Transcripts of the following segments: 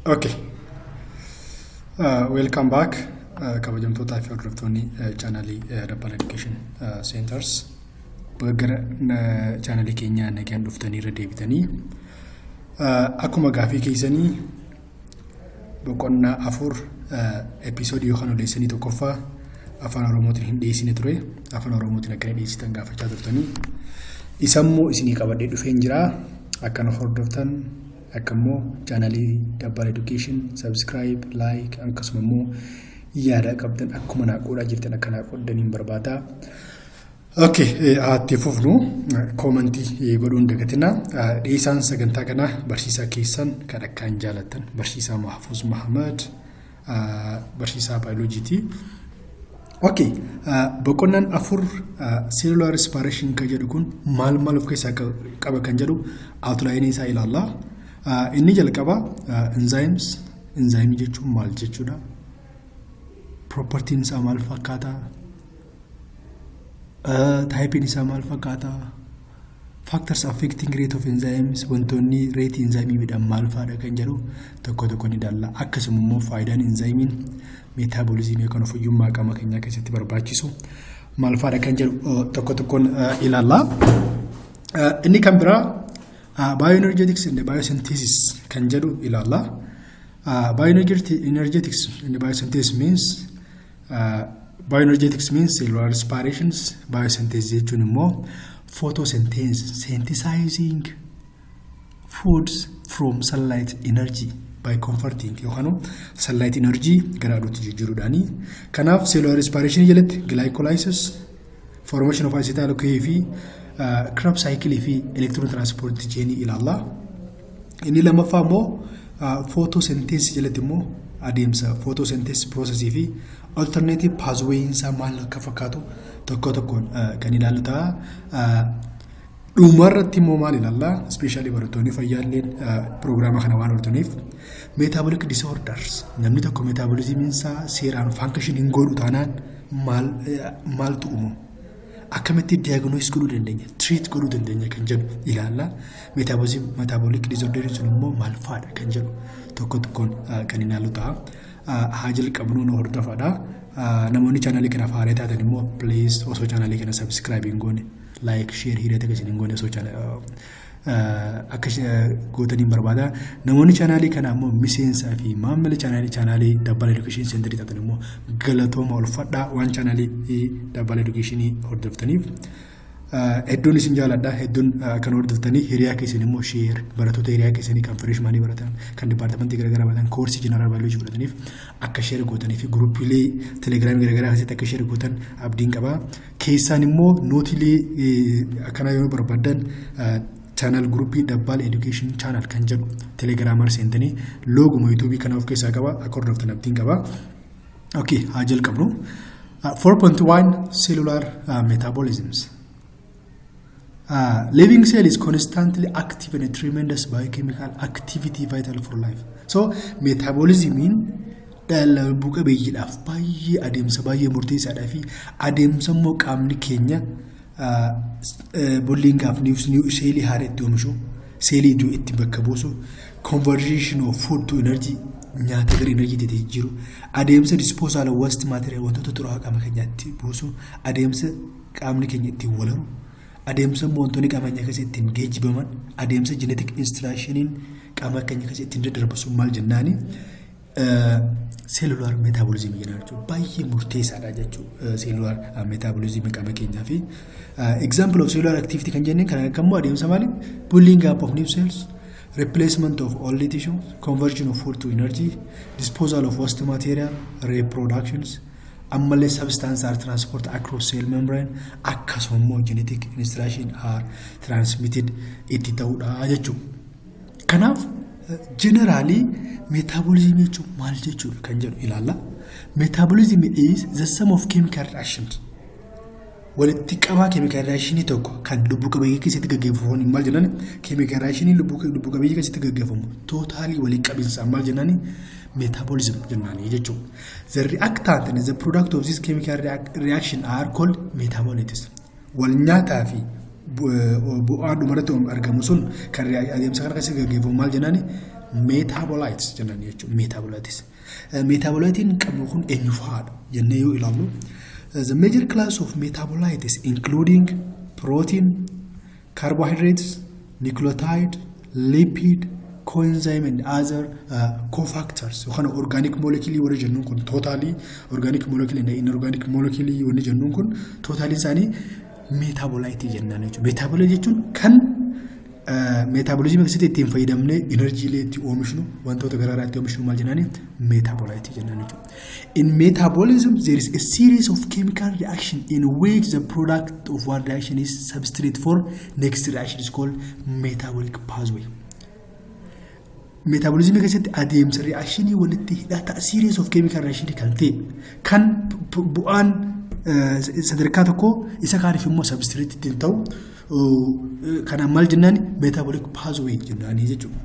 Okay. Welcome back. Kabajamtoota fi hordoftoonni chaanalii Metabolic Education Centers. Gara chaanalii keenya nagaan dhuftanii irra deebitanii akkuma gaafii keessanii boqonnaa 4 episoodii yookaan odeessanii tokkoffaa afaan oromootiin hin dhiyeessine ture. Afaan oromootiin akka dhiyeessitan gaafachaa turtanii isammoo isinii qabadhee dhufeen jira. Akkana hordoftan akkammoo chaanalii Metabolic Education subscribe like akkasuma immoo yaada qabdan akkuma naaqoodhaa jirtan akka naaqoodaniin barbaada. Okay, atti fufnu commentii godhuun dagatina. Dhiisaan sagantaa kana barsiisaa keessan kan akkaan jaalatan barsiisaa Mahfuz Muhammad barsiisaa biology. Okay, boqonnaan 4 cellular respiration kan jedhu kun maal of keessaa qaba kan jedhu outline isaa ilaalla. Inni jalqaba enzymes. Enzyme jechuun maal jechuudha? Properties isaa maal fakkaata? Type isaa maal fakkaata? Factors affecting rate of enzymes, wantoonni rate enzyme midhaan maal faadha kan jedhu tokko ni dalla. Akkasuma immoo faayidaan enzyme metabolism yookaan fayyummaa qaama keenyaa keessatti barbaachisu maal faadha kan jedhu tokkoon ilaalla. Inni kan biraa bioenergetics and biosynthesis kan jedhu ilaalla. Bioenergetics and biosynthesis means bioenergetics means cellular respirations. Biosynthesis jechuun immoo photosynthesis, synthesizing foods from sunlight energy by converting yookaan sunlight energy gara aduutti jijjiiruudhaani. Kanaaf cellular respiration jalatti glycolysis, formation of acetyl CoA fi Krebs cycle fi electron transport chain ilaalla. Inni lammaffaa immoo photosynthesis jalatti immoo adeemsa photosynthesis process fi alternative pathway isaa maal akka fakkaatu tokkoon kan ilaallu ta'a. Dhumarratti immoo maal ilaalla? Especially barattoonni fayyaalleen proogiraama kana waan hordofaniif metabolic disorders. Namni tokko metabolism isaa seeraan function hin godhu taanaan maaltu uumamu? Akkamitti diagnose godhuu dandeenya? Treat godhuu dandeenya kan jedhu ilaalla. Metabolic disorder sun immoo maal faadha kan jedhu tokkoon kan ilaallu ta'a. Haa jalqabnu nu hordofaadha. Namoonni chaanalii kana faaree taatan immoo please osoo chaanalii kana subscribe hin goone like share hiriirata akkasiin hin goone osoo akka gootaniin barbaada. Namoonni chaanalii kana immoo miseensaa fi maamila chaanalii Metabolic Education Center taatan immoo galatooma ulfadhaa waan chaanalii Metabolic Education hordoftaniif. Hedduun isin jaaladha. Hedduun kan hordoftanii hiriyaa keessan immoo share barattoota hiriyaa keessanii kan freshmanii baratan kan departamentii garaagaraa baratan koorsii general biology fudhataniif akka share gootanii fi groupiilee telegram garaagaraa keessatti akka share gootan abdiin qaba. Keessaan immoo nootilee akkana yoo barbaadan channel groupii Metabolic Education channel kan jedhu telegramar seentanii looguma YouTube kana of keessaa qaba akka hordoftan abdiin qaba. Okay, haa jalqabnu. 4.1 cellular metabolisms. Living cell is constantly active and a tremendous biochemical activity vital for life. So metabolism dhala buqa beeyyiidhaaf baay'ee adeemsa baay'ee murteessaadhaa fi adeemsa immoo qaamni keenya bulliingaaf seelii haara itti oomishu, seelii iddoo itti bakka buusu, conversion of food to energy nyaata gara energy itti jijjiiru, adeemsa disposal of waste material wantoota xuraa'aa qaama keenyaatti buusu, adeemsa qaamni keenya ittiin walaru, adeemsa wantoonni qaama keenya keessatti ittiin geejjibaman, adeemsa genetic instructioniin qaama keenya keessatti ittiin daddarbasu maal jennaani cellular metabolism jenna jechuudha. Baay'ee murteessaadha jechuudha cellular metabolism qaama keenyaa fi example of cellular activity kan jenneen kan akkammoo adeemsa maali? Pulling up of new cells, replacement of old tissue, conversion of food to energy, disposal of waste material, reproductions, ammallee substance are transported across cell membrane, akkasuma immoo genetic instruction are transmitted itti ta'uudha jechuudha. Kanaaf generally metabolism jechuun maal jechuudha kan jedhu ilaalla. Metabolism is the sum of chemical reactions. Walitti qabaa chemical reaction tokko kan lubbuu qabeeyyii keessatti gaggeeffamu maal jennaani? Chemical reaction lubbuu qabeeyyii keessatti gaggeeffamu totally walitti qabinsa maal jennaani? Metabolism jennaani jechuudha. The reactant and the product of this chemical reaction are called metabolites. Wal nyaataa fi bu'aa dhumarratti argamu sun kan adeemsa kana keessatti gaggeeffamu maal jennaani? metabolites jennaan jechuudha. Metabolites. Metabolitiin qabnu kun eenyu fa'aadha jennee yoo ilaallu. The major class of metabolites including protein, carbohydrates, nucleotide, lipid, coenzyme and other cofactors. So kana organic molecule wala jennun kun totally organic molecule and inorganic molecule wala jennun kun totally sani metabolite jennaan jechuudha. Metabolite jechuun kan metabolism keessatti ittiin fayyadamne energy leetti oomishnu wantoota garaa garaatti oomishnu maal jennaani metabolite jennaan jechuudha. In metabolism there is a series of chemical reaction in which the product of one reaction is substrate for next reaction is called metabolic pathway. Metabolism keessatti adeemsa reaction walitti hidhata series of chemical reaction kan ta'e kan bu'aan sadarkaa tokko isa kaaniif immoo substrate ittiin ta'u kana maal jennaani metabolic pathway jennaani jechuudha.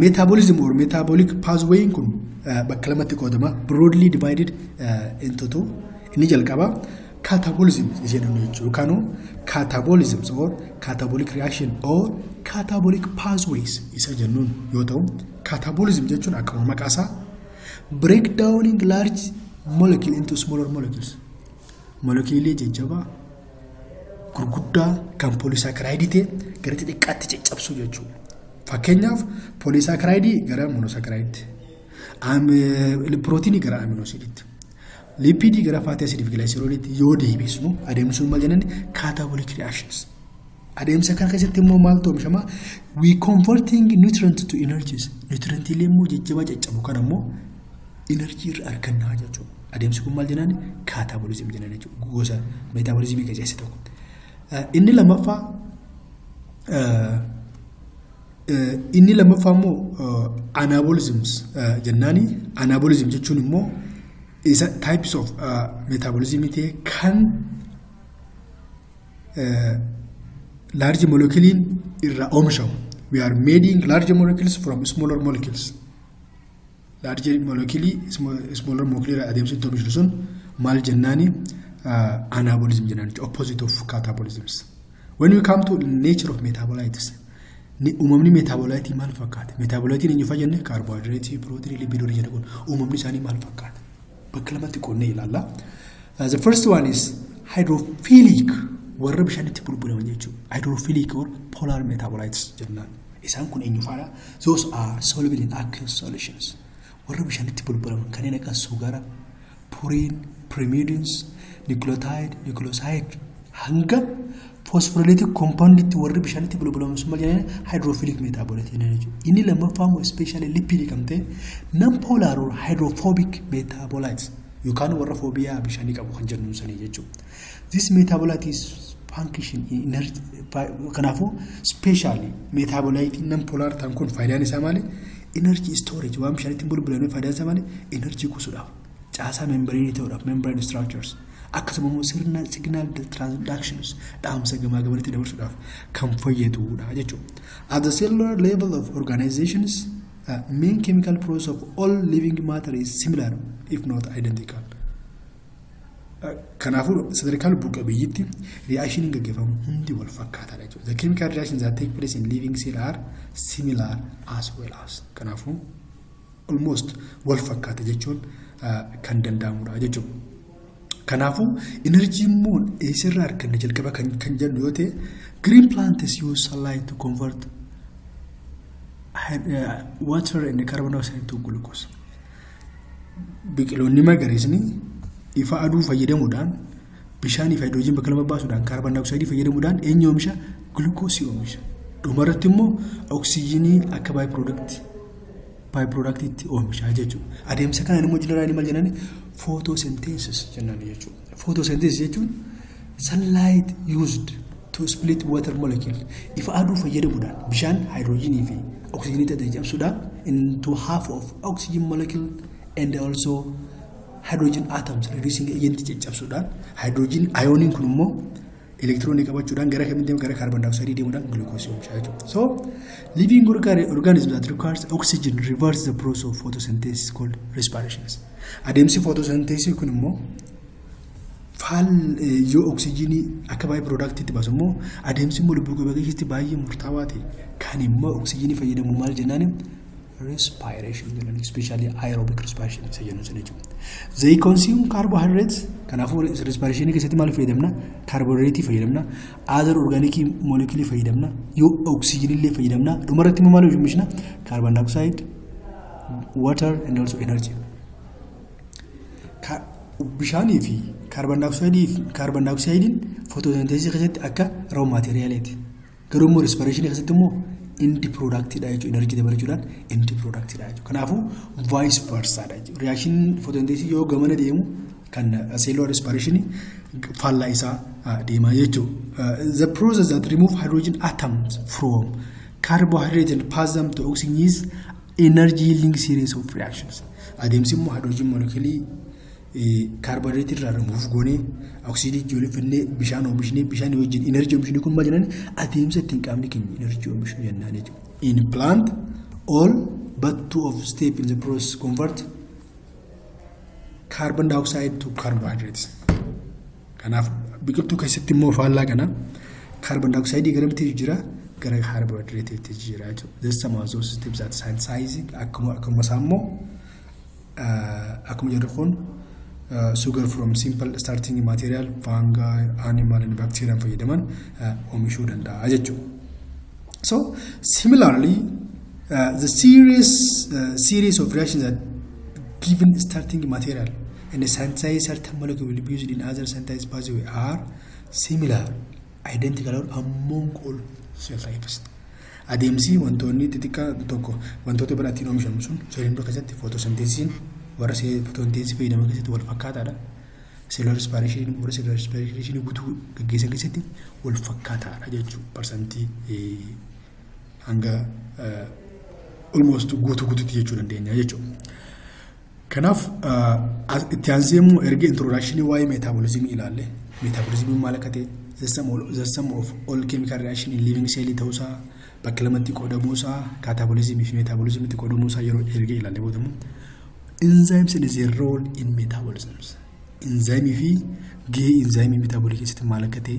Metabolism or metabolic pathway kun bakka lamatti qoodama, broadly divided into two. Inni jalqaba catabolism jedhamu jechuudha. Kanu catabolisms or catabolic reaction or catabolic pathways isa jennuun yoo ta'u, catabolism jechuun akkuma maqaasaa breakdowning large molecule into smaller molecules. Molecule jajjabaa gurguddaa kan polysaccharide gara xixiqqaatti caccabsu jechuudha. Fakkeenyaaf polysaccharide gara monosaccharide, protein gara amino acid, lipid gara fatty acid glycerol yoo deebisnu adeemsuun maal jennan catabolic reactions. Adeemsa kan keessatti immoo maal oomishama we converting nutrient to energies. Nutrient illee immoo jajjabaa caccabu kan immoo energy irraa argannaa jechuudha. Adeemsi kun maal jennan catabolism jennan jechuudha. Gosa metabolism keessatti tokko. Inni lammaffaa immoo anabolisms jennaani. Anabolism jechuun immoo is types of metabolism kan large molecule irraa oomishamu. We are making large molecules from smaller molecules. Large molecule smaller molecule adeemsi oomishnu sun maal jennaani anabolism jennaani, opposite of catabolisms. When we come to nature of metabolites, umamni metabolite maal fakkaata? Metabolite ni fayyadne carbohydrate, protein, lipid jedha kun umamni isaanii maal fakkaata? Bakka lamatti qoonnee ilaalla. The first one is hydrophilic, warra bishaanitti bulbulaman jechuudha. Hydrophilic or polar metabolites jennaan. Isaan kun eenyu faadha? Those are soluble in aqueous solutions. Warra bishaanitti bulbulaman kanneen akka sugara, purine, pyrimidines, nucleotide, nucleoside hanga phosphorylated compound itti warri bishaanitti bulbulaman sun maal jennan hydrophilic metabolite jennan jechuudha. Inni lammaffaa immoo especially lipid kan ta'e non-polar or hydrophobic metabolites yookaan warra phobia bishaanii qabu kan jennuun sanii jechuudha. This metabolite is function in energy. Kanaafuu specially metabolite non-polar tan kun faayidaan isaa maali? Energy storage. Waan bishaanitti bulbulan faayidaan isaa maali? Energy kuusuudhaaf. Caasaa membrane ta'uudhaaf, membrane structures. Akkasumas sirna signal transductions dhaamsa gamaa gamanitti dabarsuudhaaf kan fayyadudha jechuudha. At the cellular level of organizations, main chemical process of all living matter is similar if not identical. Kanaafuu sadarkaa lubbuu qabeeyyiitti reaction gaggeeffamu hundi wal fakkaataadha jechuudha. The chemical reactions that take place in living cell are similar as well as. Kanaafuu almost wal fakkaata jechuun kan danda'amudha jechuudha. Kanaafuu energy immoo eessarraa arganna jalqaba kan jennu yoo ta'e green plants use sunlight to convert water and carbon dioxide to glucose. Biqiloonni magariisni ifa aduu fayyadamuudhaan bishaan fi hydrogen bakka lama baasuudhaan carbon dioxide fayyadamuudhaan eenyu oomisha glucose oomisha. Dhumarratti immoo oxygenii akka byproduct itti oomisha jechuudha. Adeemsa kana immoo generally maal jennaani photosynthesis jennaani jechuudha. Photosynthesis jechuun sunlight used to split water molecule. Ifa aduu fayyadamuudhaan bishaan hydrogenii fi oxygenii tajaajilamsuudhaan into half of oxygen molecule and also hydrogen atoms reducing agent caccabsuudhaan hydrogen ioniin kun immoo electron qabachuudhaan gara kamitti gara carbon dioxide deemuudhaan glucose oomisha jechuudha. So living organism that requires oxygen reverse the process of photosynthesis called respiration. Adeemsi photosynthesis kun immoo faal yoo oksijiinii akka baay'ee piroodaaktiitti baasu immoo adeemsi immoo lubbuu qabeeyyii keessatti baay'ee murtaawaa ta'e kan immoo oksijiinii fayyadamu maal jennaan respiration jedhan especially aerobic respiration isa jennu sun jechuudha. They consume carbohydrates kanaafuu respiration keessatti maal fayyadamna carbohydrate fayyadamna other organic molecule fayyadamna yoo oksijiinii illee fayyadamna dhumarratti immoo maal oomishna carbon dioxide water and also energy. Bishaanii fi carbon dioxide photosynthesis keessatti akka raw materiality garuu immoo respiration keessatti immoo end product dha jechuudha energy dabalachuudhaan end product dha jechuudha. Kanaafuu vice versa dha jechuudha. Reaction photosynthesis yoo gamana deemu kan cellular respiration faallaa isaa deemaa jechuudha. The process that remove hydrogen atoms from carbohydrate and pass them to oxygen is energy yielding series of reactions. Adeemsi immoo hydrogen molecule carbohydrate irraa remove goonee oxygen joolifannee bishaan oomishne bishaan wajjin energy oomishne kun maal jedhan adeemsa ittiin qaamni keenya energy oomishu jennaan jechuudha. In plant all but two of step in the process convert carbon dioxide to carbohydrates. Kanaaf biqiltuu keessatti immoo faallaa kana carbon dioxide garamti jira gara carbohydrate jira jechuudha. This some of those steps that synthesizing akkuma saammoo akkuma jedhu kun sugar from simple starting material fungi animal and bacteria fayyadaman oomishuu danda'a jechuudha. So similarly the series of reactions that given starting material and the synthesize certain molecule will be used in other synthesis pathway are similar identical among all cell types. Adeemsi wantoonni xixiqqaa tokko wantoota biraatiin oomishamu sun soorinii keessatti photosynthesis warra photosynthesis fayyadaman keessatti wal fakkaataadha. Cellular respiration warra cellular respiration guutuu gaggeessan keessatti wal fakkaataadha jechuudha. Parsantii hanga almost guutuutti jechuu dandeenya jechuudha. Kanaaf itti aansee immoo erga introduction waa'ee metabolism ilaalle metabolism maal akka ta'e the sum of all chemical reaction in living cell ta'uusaa bakka lamatti qoodamuusaa katabolism fi metabolism itti qoodamuusaa yeroo erga ilaalle boodamu enzymes and their role in metabolism. Enzyme fi gahee enzyme metabolic keessatti maal akka ta'e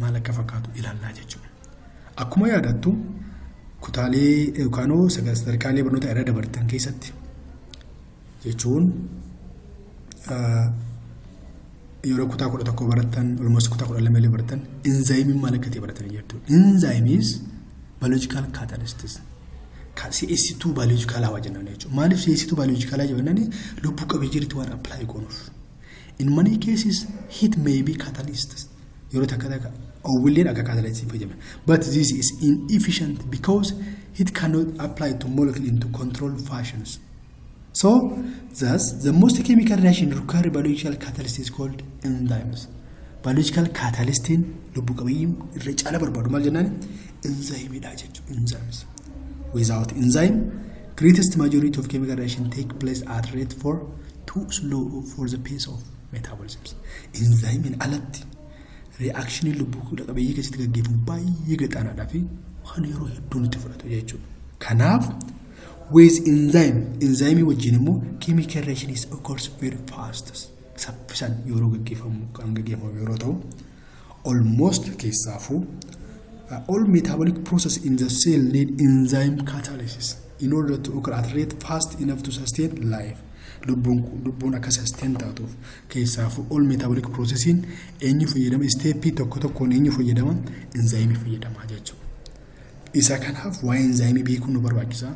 maal akka fakkaatu ilaallaa jechuudha. Akkuma yaadattu kutaalee yookaanoo sadarkaalee barnoota irra dabartan keessatti jechuun yeroo kutaa 11 baratan almost kutaa 12 baratan enzyme maal akka ta'e baratan jirtu. Enzyme is biological catalyst. CS2 biological hawa jennaan jechuudha. Maaliif CS2 biological jennaan lubbuu qabeeyyii waan apply goonuuf. In many cases heat may be catalyst. Yeroo takka willeen akka catalyst fayyadaman. But this is inefficient because it cannot apply to molecule into controlled fashions. So, thus, the most chemical reaction require biological catalyst is called enzymes. Biological catalyst in lubbuu qabeeyyii irra caala barbaadu maal jennaan enzyme dha jechuudha. Enzymes. Without enzyme, greatest majority of chemical reaction take place at rate for too slow for the pace of metabolism. Enzyme in alatti reaction lubbuu qabeeyyii keessatti gaggeeffamu baay'ee gaxaanaadhaa fi waan yeroo hedduu nutti fudhatu jechuudha. Kanaaf with enzyme wajjin immoo chemical reaction is occurs very fast. Saffisan yeroo gaggeeffamu kan gaggeeffamu yeroo ta'u almost keessaafuu all metabolic process in the cell need enzyme catalysis in order to occur at rate fast enough to sustain life. Lubbuun akka sustain taatuuf keessaafuu all metabolic processing eenyu fayyadama step tokkoon eenyu fayyadama enzyme fayyadama jechuudha. Isa kanaaf waa'ee enzyme beekuun nu barbaachisa.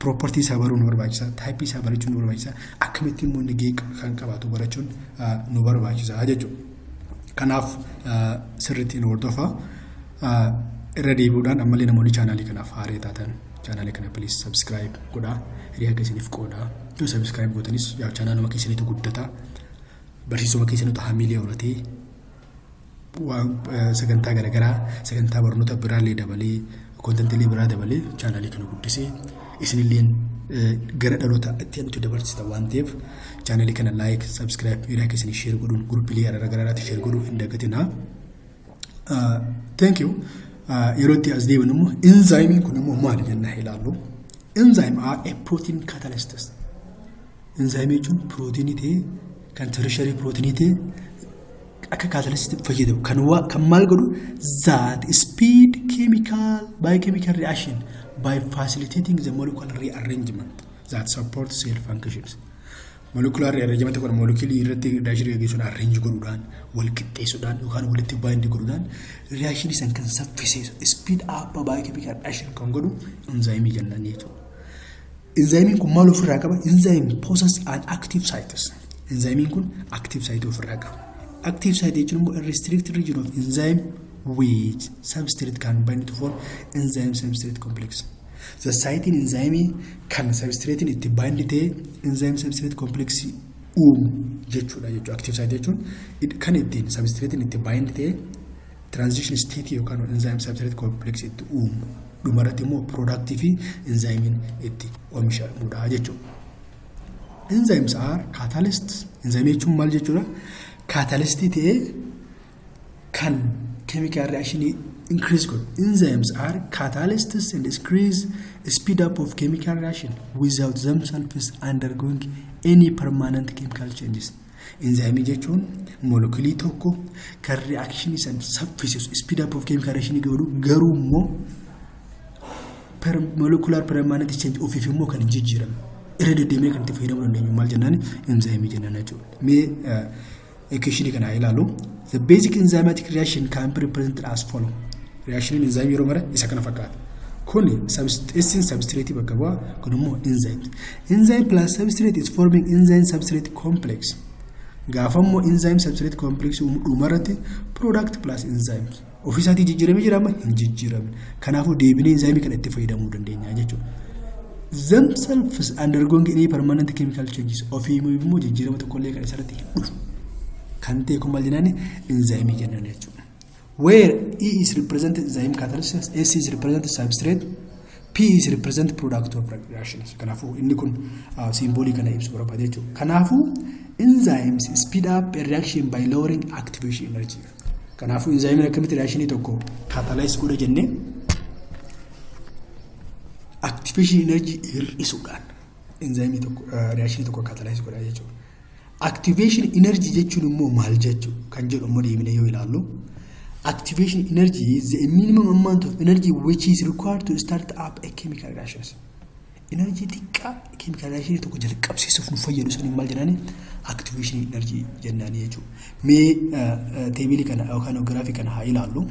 Property isaa baruun nu barbaachisa. Type isaa barachuun nu barbaachisa. Akkamitti immoo nagee kan qabaatu barachuun nu barbaachisa jechuudha. Kanaaf sirriitti nu hordofaa. Irra deebi'uudhaan ammallee namoonni chaanaalii kanaaf haaree taatan chaanaalii kana please subscribe godhaa. Hiriyaa keessaniif qoodaa. Yoo subscribe gootanis yaa chaanaaluma keessaniitu guddataa. Barsiisuma keessaniitu hamilee horatee waan sagantaa garaagaraa sagantaa barnoota biraallee dabalee kontentiilee biraa dabalee chaanaalii kana guddisee isinillee gara dhaloota itti aanutti dabarsita waan ta'eef chaanaalii kana like subscribe hiriyaa keessanii share godhuun guruppilee garaagaraatti share godhuu hin dagatinaa. Thank you. Yerootti as deebiin immoo enzyme kun immoo maal jennaa ilaallu. Enzyme are a protein catalyst. Enzyme jechuun proteinii ta'ee kan tertiary proteinii ta'ee akka catalyst fayyadamu kan maal godhu that speed biochemical reaction by facilitating the molecular rearrangement that supports cell functions. Molecular rearrangement kun molecule irratti reaction geggeessuun arrange godhuudhaan wal qixxeessuudhaan yookaan walitti bind godhuudhaan reaction isan kan saffisiisu speed up biochemical reaction kan godhu enzyme jennaan jechuudha. Enzyme kun maal ofirraa qaba? Enzyme possess an active sites. Enzyme kun active site ofirraa qaba. Active site jechuun immoo a restricted region of enzyme which substrate can bind to form enzyme substrate complex. The site in enzyme kan substrate itti bind ta'e enzyme substrate complex jechuudha. Active site jechuun kan ittiin substrate itti bind ta'e transition state yookaan enzyme substrate complex itti dhumarratti immoo productive fi enzyme itti oomishamudha jechuudha. Enzymes are catalysts. Enzyme jechuun maal jechuudha? Catalyst ta'e kan chemical reaction increase good. Enzymes are catalysts and increase speed up of chemical reaction without themselves undergoing any permanent chemical changes. Enzyme jechuun molecule tokko kan reaction isan saffisiisu speed up of chemical reaction godhu garuu immoo molecular permanent change of immoo kan jijjiiramu. Irra deddeemee kan itti fayyadamuu dandeenyu maal jennaan? Enzyme jennaan jechuudha. Mee equation kana ilaalu. The basic enzymatic reaction can be represented as follow. Reaction enzyme yeroo mara isa kana fakkaata. Kun substrate bakka bu'a, kun immoo enzymes. Enzyme plus substrate is forming enzyme substrate complex. Gaafa immoo enzyme substrate complex dhumarratti product plus enzymes. Ofiisaatii jijjiiramee jira amma hin jijjiiramne. Kanaafuu deebinee enzyme kana itti fayyadamuu dandeenya jechuudha. Themselves undergoing any permanent chemical changes. Ofiimmoo jijjiirama tokkollee kan isarratti hin dhufu. Kan ta'e kun maal jennaan? Enzyme jennaan jechuudha. Where E is represented enzyme catalyst, S is represented substrate, P is represented product of reactions. Kanaafuu inni kun simboolii kana ibsu barbaada jechuudha. Kanaafuu enzymes speed up a reaction by lowering activation energy. Kanaafuu enzyme akkamitti reaction tokko catalyze godha jennee activation energy hir'isuudhaan enzyme tokko reaction tokko catalyze godha jechuudha. Activation energy jechuun immoo maal jechuudha kan jedhu immoo deemnee yoo ilaallu, activation energy is the minimum amount of energy which is required to start up a chemical reactions. Energy xiqqaa chemical reaction tokko jalqabsiisuuf nu fayyadu sun maal jennaani? Activation energy jennaani jechuudha. Mee teebilii kana yookaan graafii kana haa ilaallu.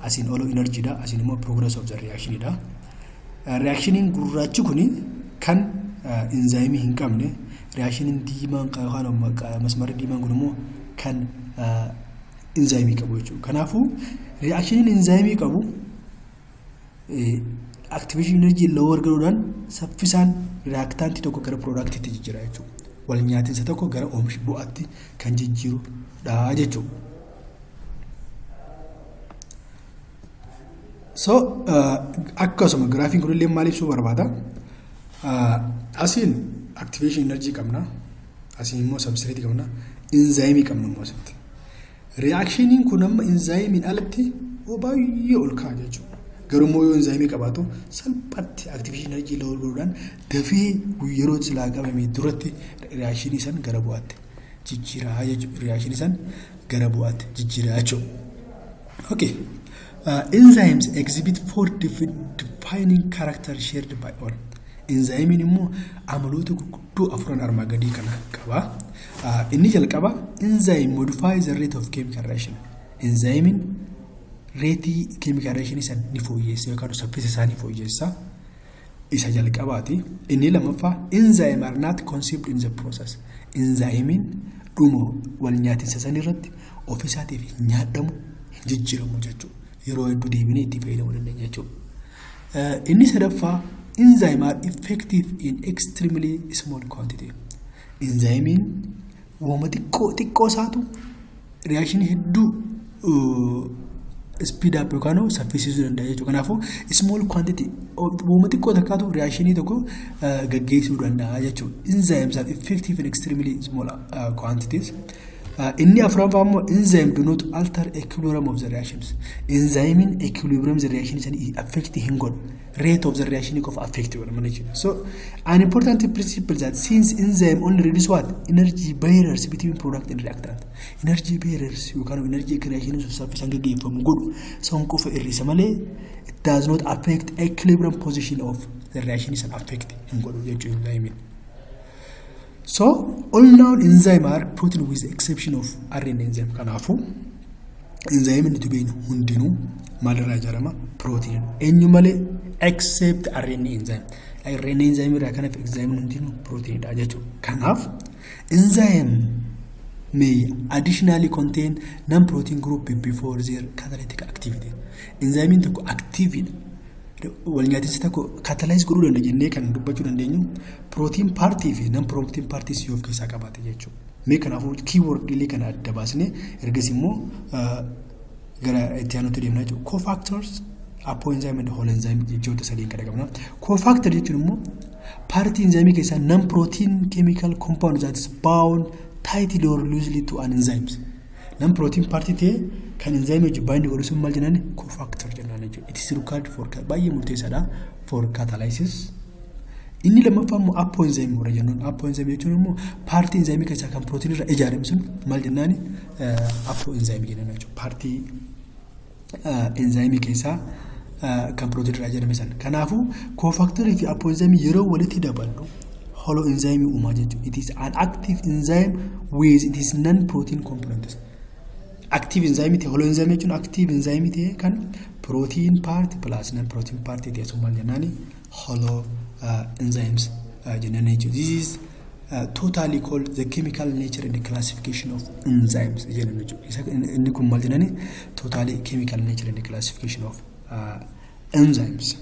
Asiin all energy dha, asiin immoo progress of the reaction dha. Reactionin gurraachi kuni kan enzyme hin qabne, reactionin diimaan yookaan masmara diimaan kun immoo kan enzyme qabu jechuudha. Kanaafuu reactionin enzyme qabu activation energy lower godhuudhaan saffisaan reactant tokko gara productiitti jijjiira jechuudha. Wal nyaatinsa tokko gara oomisha bu'aatti kan jijjiirudha jechuudha. So akkasuma graafiin kun illee maal ibsuu barbaada? Asiin activation energy qabna, asiin immoo substrate qabna, enzyme qabna immoo asitti. Reactionin kun amma enzymein alatti baay'ee ol ka'a jechuudha. Garuu immoo yoo enzyme qabaatu salphaatti activation energy lower godhuudhaan dafee yeroo silaa qabame duratti reaction isan gara bu'aatti jijjiiraa jechuudha. Reaction isan gara bu'aatti jijjiiraa jechuudha. Okay. Enzymes exhibit four defining characters shared by all. Enzyme immoo amaloota gurguddoo afuran armaa gadii kana qaba. Inni jalqaba enzyme modifies the rate of chemical reaction. Enzyme rate chemical reaction isa ni fooyyessa yookaan saffisa isaa ni fooyyessa. Isa jalqabaati. Inni lammaffaa enzyme are not conceived in the process. Enzyme dhumo wal nyaatinsa san irratti ofiisaatiin nyaadamu jijjiiramu jechuudha. Yeroo hedduu deebinee itti fayyadamuu dandeenya jechuudha. Inni sadaffaa enzymes are effective in extremely small quantity. Enzyme wama xiqqoo isaatu reaction hedduu speed up yookaan saffisiisuu danda'a jechuudha. Kanaafuu small quantity wama xiqqoo takkaatu reaction tokko gaggeessuu danda'a jechuudha. Enzymes are effective in extremely small quantities. Inni afuraffaa immoo enzyme do not alter equilibrium of the reactions. Enzyme equilibrium the reaction is affect hin godhu. Rate of the reaction of affect godhu. So an important principle that since enzyme only reduce what? Energy barriers between product and reactant. Energy barriers you can energy creation of surface and give from good. So it does not affect equilibrium position of the reaction is an affect hin godhu. So all known enzymes are protein with the exception of RNA enzyme. Kanafu enzyme need to be hundinu malira jarama protein. Enyumale except RNA enzyme. RNA enzyme ra kanaf enzyme hundinu protein da jechu. Kanaf enzyme may additionally contain non-protein group before their catalytic activity. Enzyme into active walnyaatiin tokko catalyze godhuu dandeenye kan dubbachuu dandeenyu protein party fi non protein parties yoo of keessaa qabaate jechuudha. Mee kanaafuu keyword illee kana adda baasnee ergas immoo gara itti aanutti deemnaa jechuudha. Cofactors, apoenzyme and whole enzyme jechoota sadiin kana qabna. Cofactor jechuun immoo party enzyme keessaa non protein chemical compound that is bound tightly or loosely to an enzymes. Non protein party te kan enzyme which bind godhu sun maal jenaan cofactor jenaan jechuudha. It is required for baay'ee murteessaadha for catalysis. Inni lammaffaa immoo apoenzyme warra jennuun apoenzyme jechuun immoo party enzyme keessaa kan protein irraa ijaarame sun maal jenaan apoenzyme jenaan jechuudha. Party enzyme keessaa kan protein irraa ijaarame san. Kanaafuu cofactor fi apoenzyme yeroo walitti dabalu holo enzyme uumaa jechuudha. It is an active enzyme with it is non-protein components. Active enzyme te holo enzyme jechuun active enzyme te kan protein part plus non-protein part te sumal jenani holo enzymes jenani jechuudha. This is totally called the chemical nature and the classification of enzymes jenani jechuudha. Inni kun mal jenani totally chemical nature and the classification of enzymes.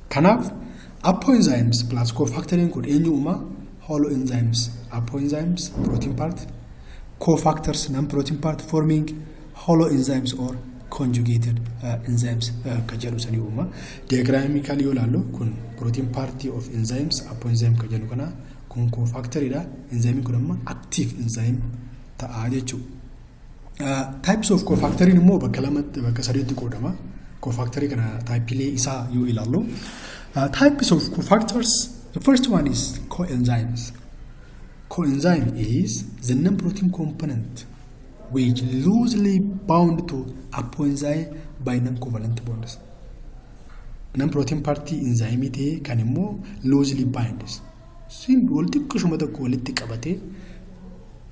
Kanaaf apoenzymes plus cofactoring kun eenyu uuma holo enzymes apoenzymes protein part cofactors non-protein part forming holo enzymes or conjugated enzymes kajalu sani uma diagrammically yolalo kun protein party of enzymes apoenzyme kajalu kana kun cofactor ida enzyme kun amma active enzyme ta'a jechu. Types of cofactoring mo bakka lamatti bakka sadiitti qoodama. Cofactoring kana type ile isa yo ilalo. Types of cofactors, the first one is coenzymes. Coenzyme is the non-protein component which loosely bound to apoenzyme by non-covalent bonds. Non-protein party enzyme te kan immoo loosely binds. Sin walitti qishuma tokko walitti qabate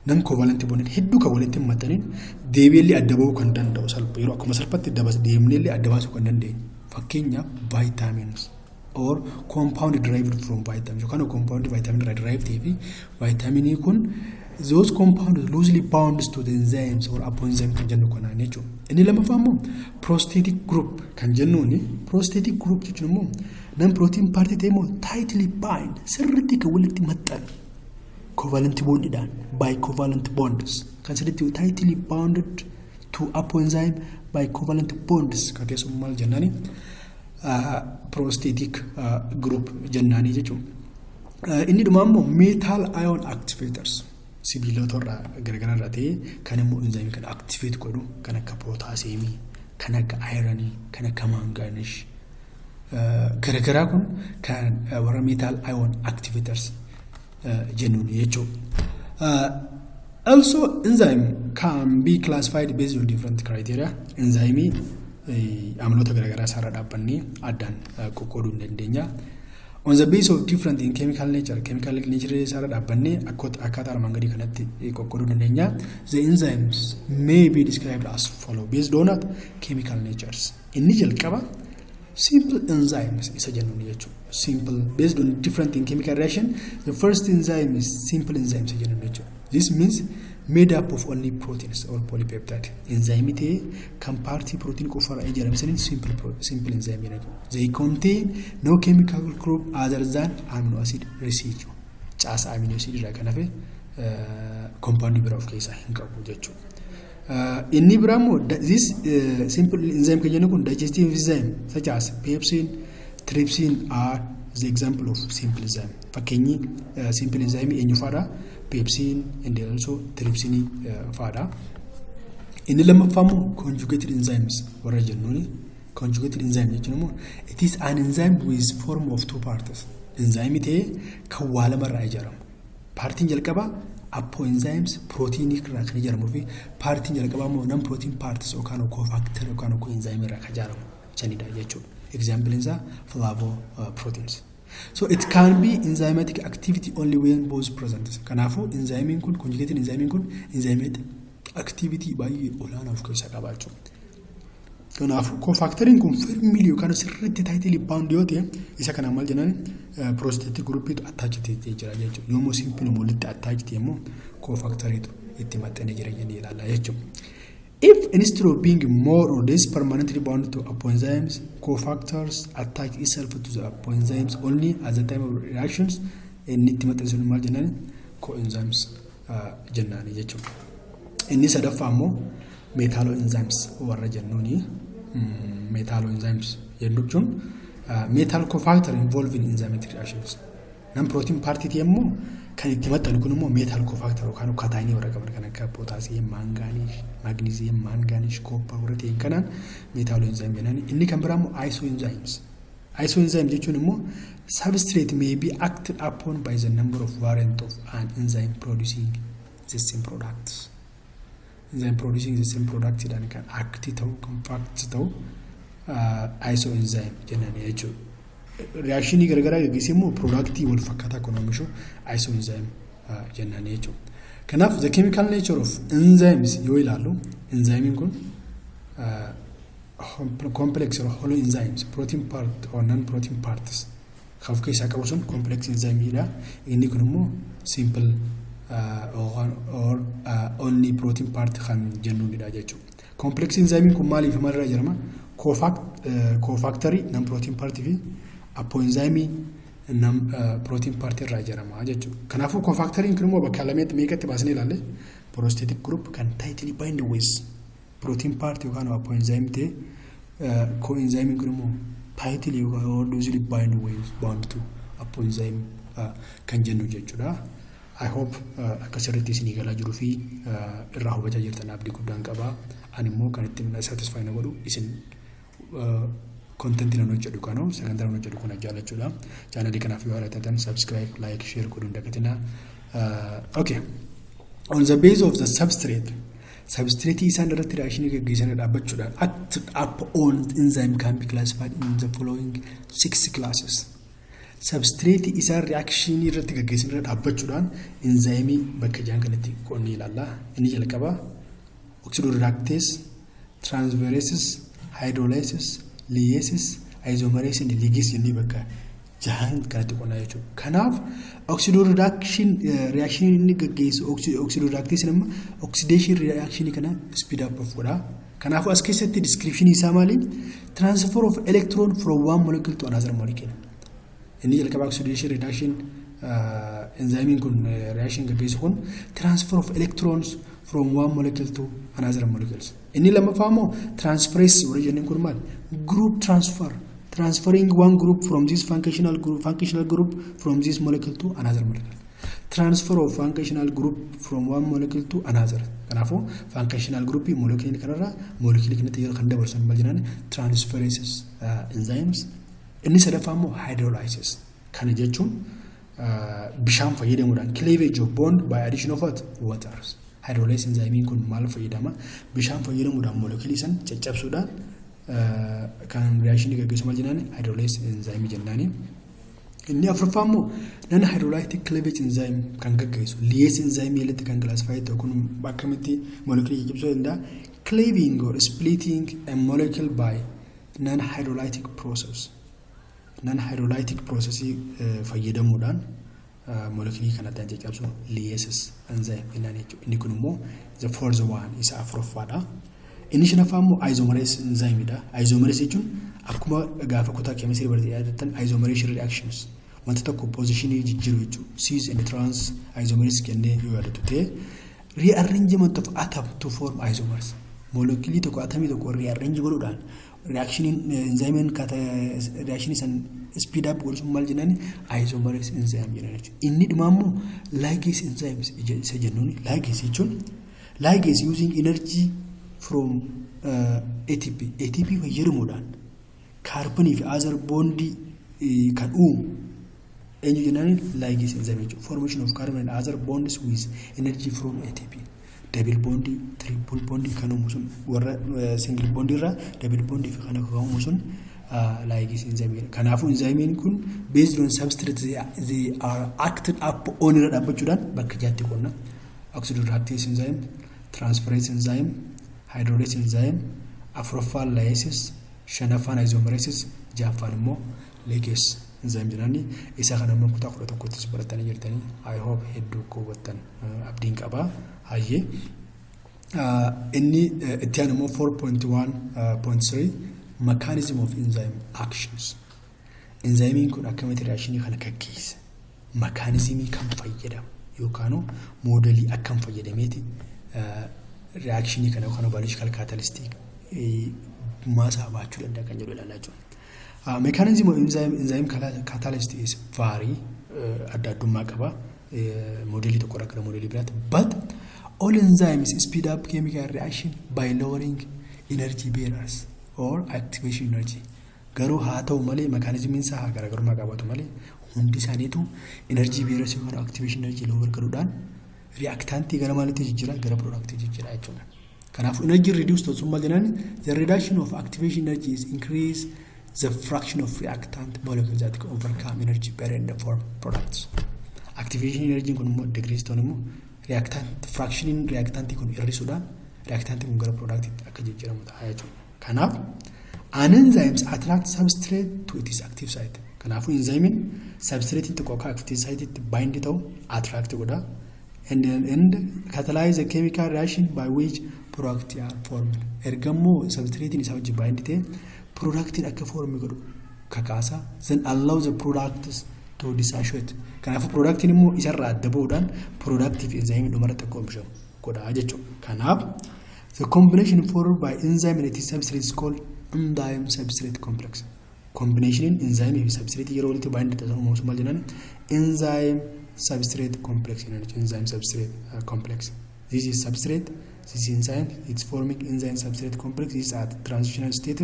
non-covalent bond hedduu kan walitti maxxanin deebiillee adda ba'uu kan danda'u salpha yeroo akkuma salphatti dabas deemneellee adda baasuu kan dandeenyu. Fakkeenyaaf vitamins or compound derived from vitamins. You can compound vitamin derived TV. Vitamin kun those compounds loosely bound to the enzymes or apoenzyme kan jennu kana jechuudha. Inni lammaffaa prostatic group kan jennuuni prostatic group jechuun immoo non-protein party ta'e immoo tightly bind sirriitti kan walitti maxxan covalent bondidhaan by covalent bonds kan sirriitti tightly bounded to apoenzyme by covalent bonds kan keessumaa maal jennaani prostatic group jennani jechuun. Inni dhumaammoo metal ion activators sibiilota garagaraa irraa ta'e kan immoo enzyme kan activate godhu kan akka potassium kan akka iron kan akka manganese garagaraa kun kan warra metal ion activators jennuun jechuudha. Also enzyme can be classified based on different criteria. Enzyme amaloota garagaraa sarara dhaabbanni addaan qoqqooduu dandeenya. On the basis of different in chemical nature sarara dhaabbanni akkaataa armaan gadii kanatti qoqqooduu dandeenya. The enzymes may be described as follow based on chemical natures. Inni jalqaba simple enzymes isa jennuun jechuudha. Simple based on different in chemical reaction. The first enzyme is simple enzymes jennuun jechuudha. This means made up of only proteins or polypeptide. Enzyme te can party protein kofara ijaaramsan simple enzyme. They contain no chemical group other than amino acid residue. Chas amino acid irraa kan hafe compound biraa of keessaa hin qabu jechuudha. Inni biramo this simple enzyme kan jennu kun digestive enzyme such as pepsin, trypsin are the example of simple enzyme. Fakkeenyi simple enzyme eenyu faadha? Pepsin and also trypsin faadha. Inni lammaffaamu conjugated enzymes warra jennuuni. Conjugated enzyme jechuun immoo it is an enzyme with form of two parts. Enzyme ta'ee kan waa lamarraa ijaaramu. Paartiin jalqabaa apoenzymes proteinii irraa kan ijaaramuu fi paartiin jalqabaa immoo non protein parts yookaan cofactor yookaan enzyme irraa kan ijaaramu sanidha jechuudha. Example isaa flavoproteins. So it can be enzymatic activity only when both present. Kanaafuu enzyme kun conjugated enzyme kun enzymatic activity baay'ee olaanaa of keessaa qaba jechuudha. Kanaafuu cofactorin kun firmili yookaan sirriitti title bound yoo ta'e isa kana maal jennaan prosthetic group itu attached jira jechuudha. Yommuu simple walitti attached immoo cofactoritu itti maxxanee jira jennee ilaalla jechuudha. If instead of being more or less permanently bound to apoenzymes, cofactors attach itself to the apoenzymes only at the time of reactions, inni itti maxxansuun maal jennaan coenzymes jennaani jechuudha. Inni sadaffaa immoo metalloenzymes warra jennuuni. Metalloenzymes jechuun metal cofactor involved in enzymatic reactions. Non-protein party immoo kan itti maxxanu kun immoo metal cofactor yookaan kataayinii warra qaban kan akka potassium, magnesium, manganese, copper warra ta'an kanaan metalloenzyme jennaani. Inni kan biraa immoo isoenzymes. Isoenzyme jechuun immoo substrate may be acted upon by the number of variants of an enzyme producing the same products. Enzyme producing the same product kan active ta'u compact ta'u isoenzyme jennaani jechuudha. Reaction garagaraa gaggeessee immoo productii wal fakkaataa kan oomishu isoenzyme jennaani jechuudha. Kanaaf the chemical nature of enzymes yoo ilaallu enzyme kun complex or hollow enzymes protein part or non protein parts kan of keessaa qabu sun complex enzyme dha. Inni kun immoo simple or only protein part kan jennuunidha jechuudha. Complex enzyme kun maaliif maalirraa ijaarama? Cofactory non protein part fi apoenzyme non protein part irraa ijaarama jechuudha. Kanaafuu cofactory kun immoo bakka lameetti meeqatti baasnee ilaalle prosthetic group kan tightly bind with protein part yookaan apoenzyme ta'e coenzyme kun immoo tightly or loosely bound to apoenzyme kan jennu jechuudha. I hope akkasirratti isinii galaa jiruu fi irraa hubachaa jirtan abdii guddaan qaba. Ani immoo kan itti satisfy na godhu isin content nan hojjedhu kanoo sagantaa nan hojjedhu kana jaalachuudha. Channel kanaaf yoo haalaatan subscribe, like, share godhuun dagatina. Okay. On the base of the substrate isaan irratti reaction gaggeessan dhaabbachuudhaan acted upon enzyme can be classified in the following 6 classes. Substrate isaan reaction irratti gaggeessan irra dhaabbachuudhaan enzyme bakka jaan kanatti qoonnee ilaalla. Inni jalqaba oxidoreductase, transferases, hydrolysis, lysis, isomerase and ligase jennee bakka jahan kanatti qoonnaa jechuudha. Kanaaf oxidoreduction reaction inni gaggeessu oxidoreductase nama oxidation reaction kana speed up godha. Kanaaf as keessatti description isaa maali? Transfer of electron from one molecule to another molecule. Inni jalqaba oxidation reduction enzyme kun reaction gaggeessu kun transfer of electrons from one molecule to another molecules. Inni lammaffaa immoo transferase warra jennuun kun maal? Group transfer. Transferring one group from this functional group from this molecule to another molecule. Transfer of functional group from one molecule to another. Kanaafuu functional group molecule kanarraa molecule kanatti yeroo kan dabarsan maal jennaan transferases enzymes. Inni sadaffaa immoo hydrolysis. Kana jechuun bishaan fayyadamuudhaan cleavage of bond by addition of what? Waters. Hydrolysis enzyme kun maal fayyadama? Bishaan fayyadamuudhaan molecule san caccabsuudhaan kan reaction gaggeessu maal jennaan hydrolysis enzyme jennaani. Inni afuraffaa immoo non hydrolytic cleavage enzyme kan gaggeessu lyase enzyme jalatti kan classify ta'u kun akkamitti molecule caccabsuu danda'a? Cleaving or splitting a molecule by non hydrolytic process. Non hydrolytic process fayyadamuudhaan molecule kana adda caccabsu lyase enzyme jennaani jechuudha. Inni kun immoo the fourth one isa afuraffaadha. Inni shanaffaa immoo isomerase enzyme dha. Isomerase jechuun akkuma gaafa kutaa chemistry bartee yaadattan isomerase reactions wanta tokko position jijjiiruu jechuudha. Cis and trans isomerase kennee yoo yaadattu ta'e rearrangement of atom to form isomers. Molecule tokko atomii tokko rearrange godhuudhaan enzyme reaction san speed up godhu mal jenani isomerase enzyme jenani. Inni dhumammoo ligase enzymes isa jennuun ligase jechuun ligase using energy from ATP fayyadamuudhaan carbon fi other bond kan uumu eenyu jenani ligase enzyme jechuudha. Formation of carbon and other bonds with energy from ATP. Double bond, triple bond kan uumu sun warra single bond irra double bond fi kana kan uumu sun ligase enzyme. Kanaafuu enzyme kun based on substrate they are acted up on irra dhaabbachuudhaan bakka jaatti qonna oxidorreductase enzyme, transferase enzyme, hydrolase enzyme, afrophal lysis, shanaffaan isomerases, jaaffaan immoo ligase enzyme jedhani. Isa kana immoo kutaa 11tti baratanii jirtanii I hope hedduu hubattan abdiin qaba. Hayyee inni itti aanu immoo 4.1.3 mechanism of enzyme actions. Enzymiin kun akkamitti reakshinii kana gaggeessa, mechanismii kan fayyadamu yookaan moodelii akkam fayyadameeti reakshinii kana yookaan biological catalyst maasaa baachuu danda'a kan jedhu ilaalaa jirra. Mechanism of enzyme catalyst is vary adda addummaa qaba moodelii tokko irraa gara moodelii biraatti, but all enzymes speed up chemical reaction by lowering energy barriers or activation energy. Garuu haa ta'u malee mechanismiin isaa garaagarummaa qabaatu malee hundi isaaniitu energy barriers yookaan activation energy lower godhuudhaan reactantii gara maalitti jijjiira, gara productii jijjiira jechuudha. Kanaafuu energy reduced osummaa jenaan the reduction of activation energy is increase the fraction of reactant molecules that can overcome energy barrier in the form products. Activation energy kun immoo decrease ta'uun immoo reactant fraction in reactant kun irrisuudhaan reactant kun gara productii akka jijjiiramu ta'a jechuudha. Kanaaf an enzymes attract substrate to its active site. Kanaafuu enzyme substrate tokko akka active site itti bind ta'u attract godha and catalyze a chemical reaction by which products are formed. Ergammoo substrate isa wajjin bind ta'e productiin akka form godhu kakaasa then allow the products to dissociate. Kanaafuu productiin immoo isarraa adda ba'uudhaan productive enzyme dhumarratti akka oomishamu godha jechuudha. Kanaaf the combination formed by enzyme and its substrate is called enzyme substrate complex. Combination enzyme and substrate yeroo walitti bind ta'an oomishu maal jennan enzyme substrate complex jennan. Enzyme substrate complex. This is substrate, this is enzyme, it's forming enzyme substrate complex. This is at transitional state.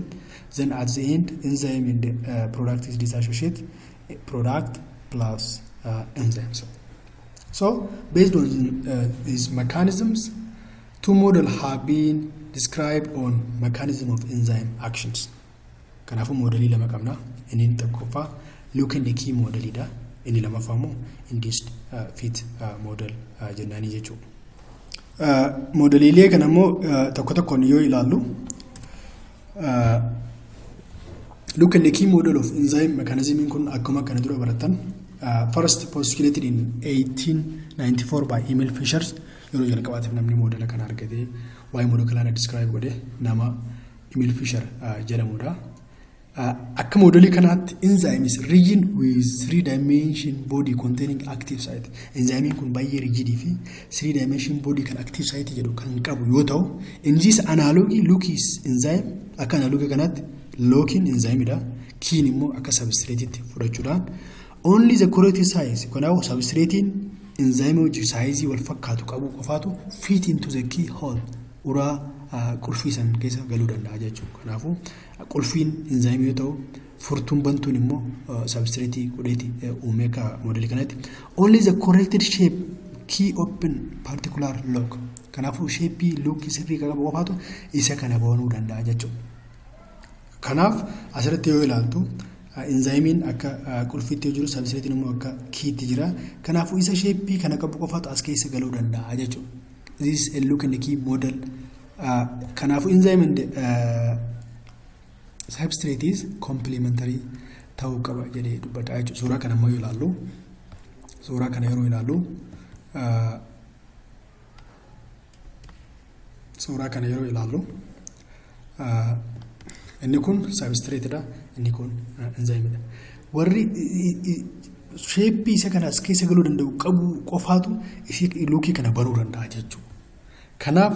Then at the end, enzyme and product is dissociated. Product plus enzymes. So based on these mechanisms, two models have been described on mechanism of enzyme actions. Kanaafuu modelii lama qabna. Inni tokkoffaa look and key modelidha. Inni lammaffaa immoo induced fit model jennaanii jechuudha. Modeliilee kana immoo tokko tokkoon yoo ilaallu look at the key model of enzyme mechanism kun akkuma kana dura baratan first postulated in 1894 by Emil Fisher. Yeroo jalqabaatiif namni modela kana argate waa'ee modela kana describe godhe nama Emil Fisher jedhamudha. Akka modelii kanaatti enzyme is rigid with 3-dimension body containing active site. Enzyme kun baay'ee rigid fi 3-dimension body kan active site jedhu kan qabu yoo ta'u, in this analogy look is enzyme akka analogy kanaatti looking enzyme dha, keen immoo akka substrate itti fudhachuudhaan only the correct size kanaaf substrate enzyme wajjin size wal fakkaatu qabu qofaatu fit into the key hole uraa qulfii san keessa galuu danda'a jechuudha. Kanaafuu qulfiin enzyme yoo ta'u furtuun bantuun immoo substrate godheeti uumee ka modelii kanatti only the corrected shape key open particular lock. Kanaafuu shape lock sirrii qabu qofaatu isa kana banuu danda'a jechuudha. Kanaaf asirratti yoo ilaaltu enzymein akka qulfiitti jiru substrate immoo akka kiitti jira. Kanaafuu isa shape kana qabu qofaatu as keessa galuu danda'a jechuudha. This is a look and key model. Kanaafuu enzyme and substrate is complementary ta'uu qaba jedhee dubbata jechuudha. Suuraa kana immoo yoo ilaallu suuraa kana yeroo ilaallu suuraa kana yeroo ilaallu inni kun substrate dha, inni kun enzyme dha. Warri shape isa kana as keessa galuu danda'u qabu qofaatu isii lookii kana baruu danda'a jechuudha. Kanaaf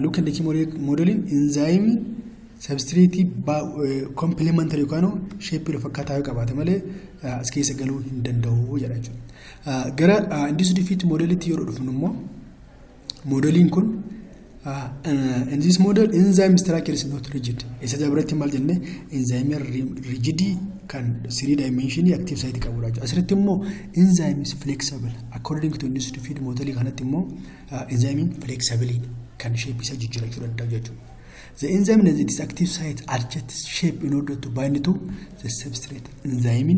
look and key modeling enzyme substrate complementary yookaan shape fakkaataa yoo qabaate malee as keessa galuu hin danda'u jedha jechuudha. Gara induced fit modelitti yeroo dhufnu immoo modeliin kun in this model enzyme structure is not rigid. Isa dabaratti maal jenne enzyme rigid kan 3 dimension active site qabudha jechuudha. Asirratti immoo enzyme is flexible. According to induced fit model kanatti immoo enzyme flexible kan shape isa jijjiirachuu danda'u jechuudha. The enzyme has its active site adjusts shape in order to bind to the substrate. Enzyme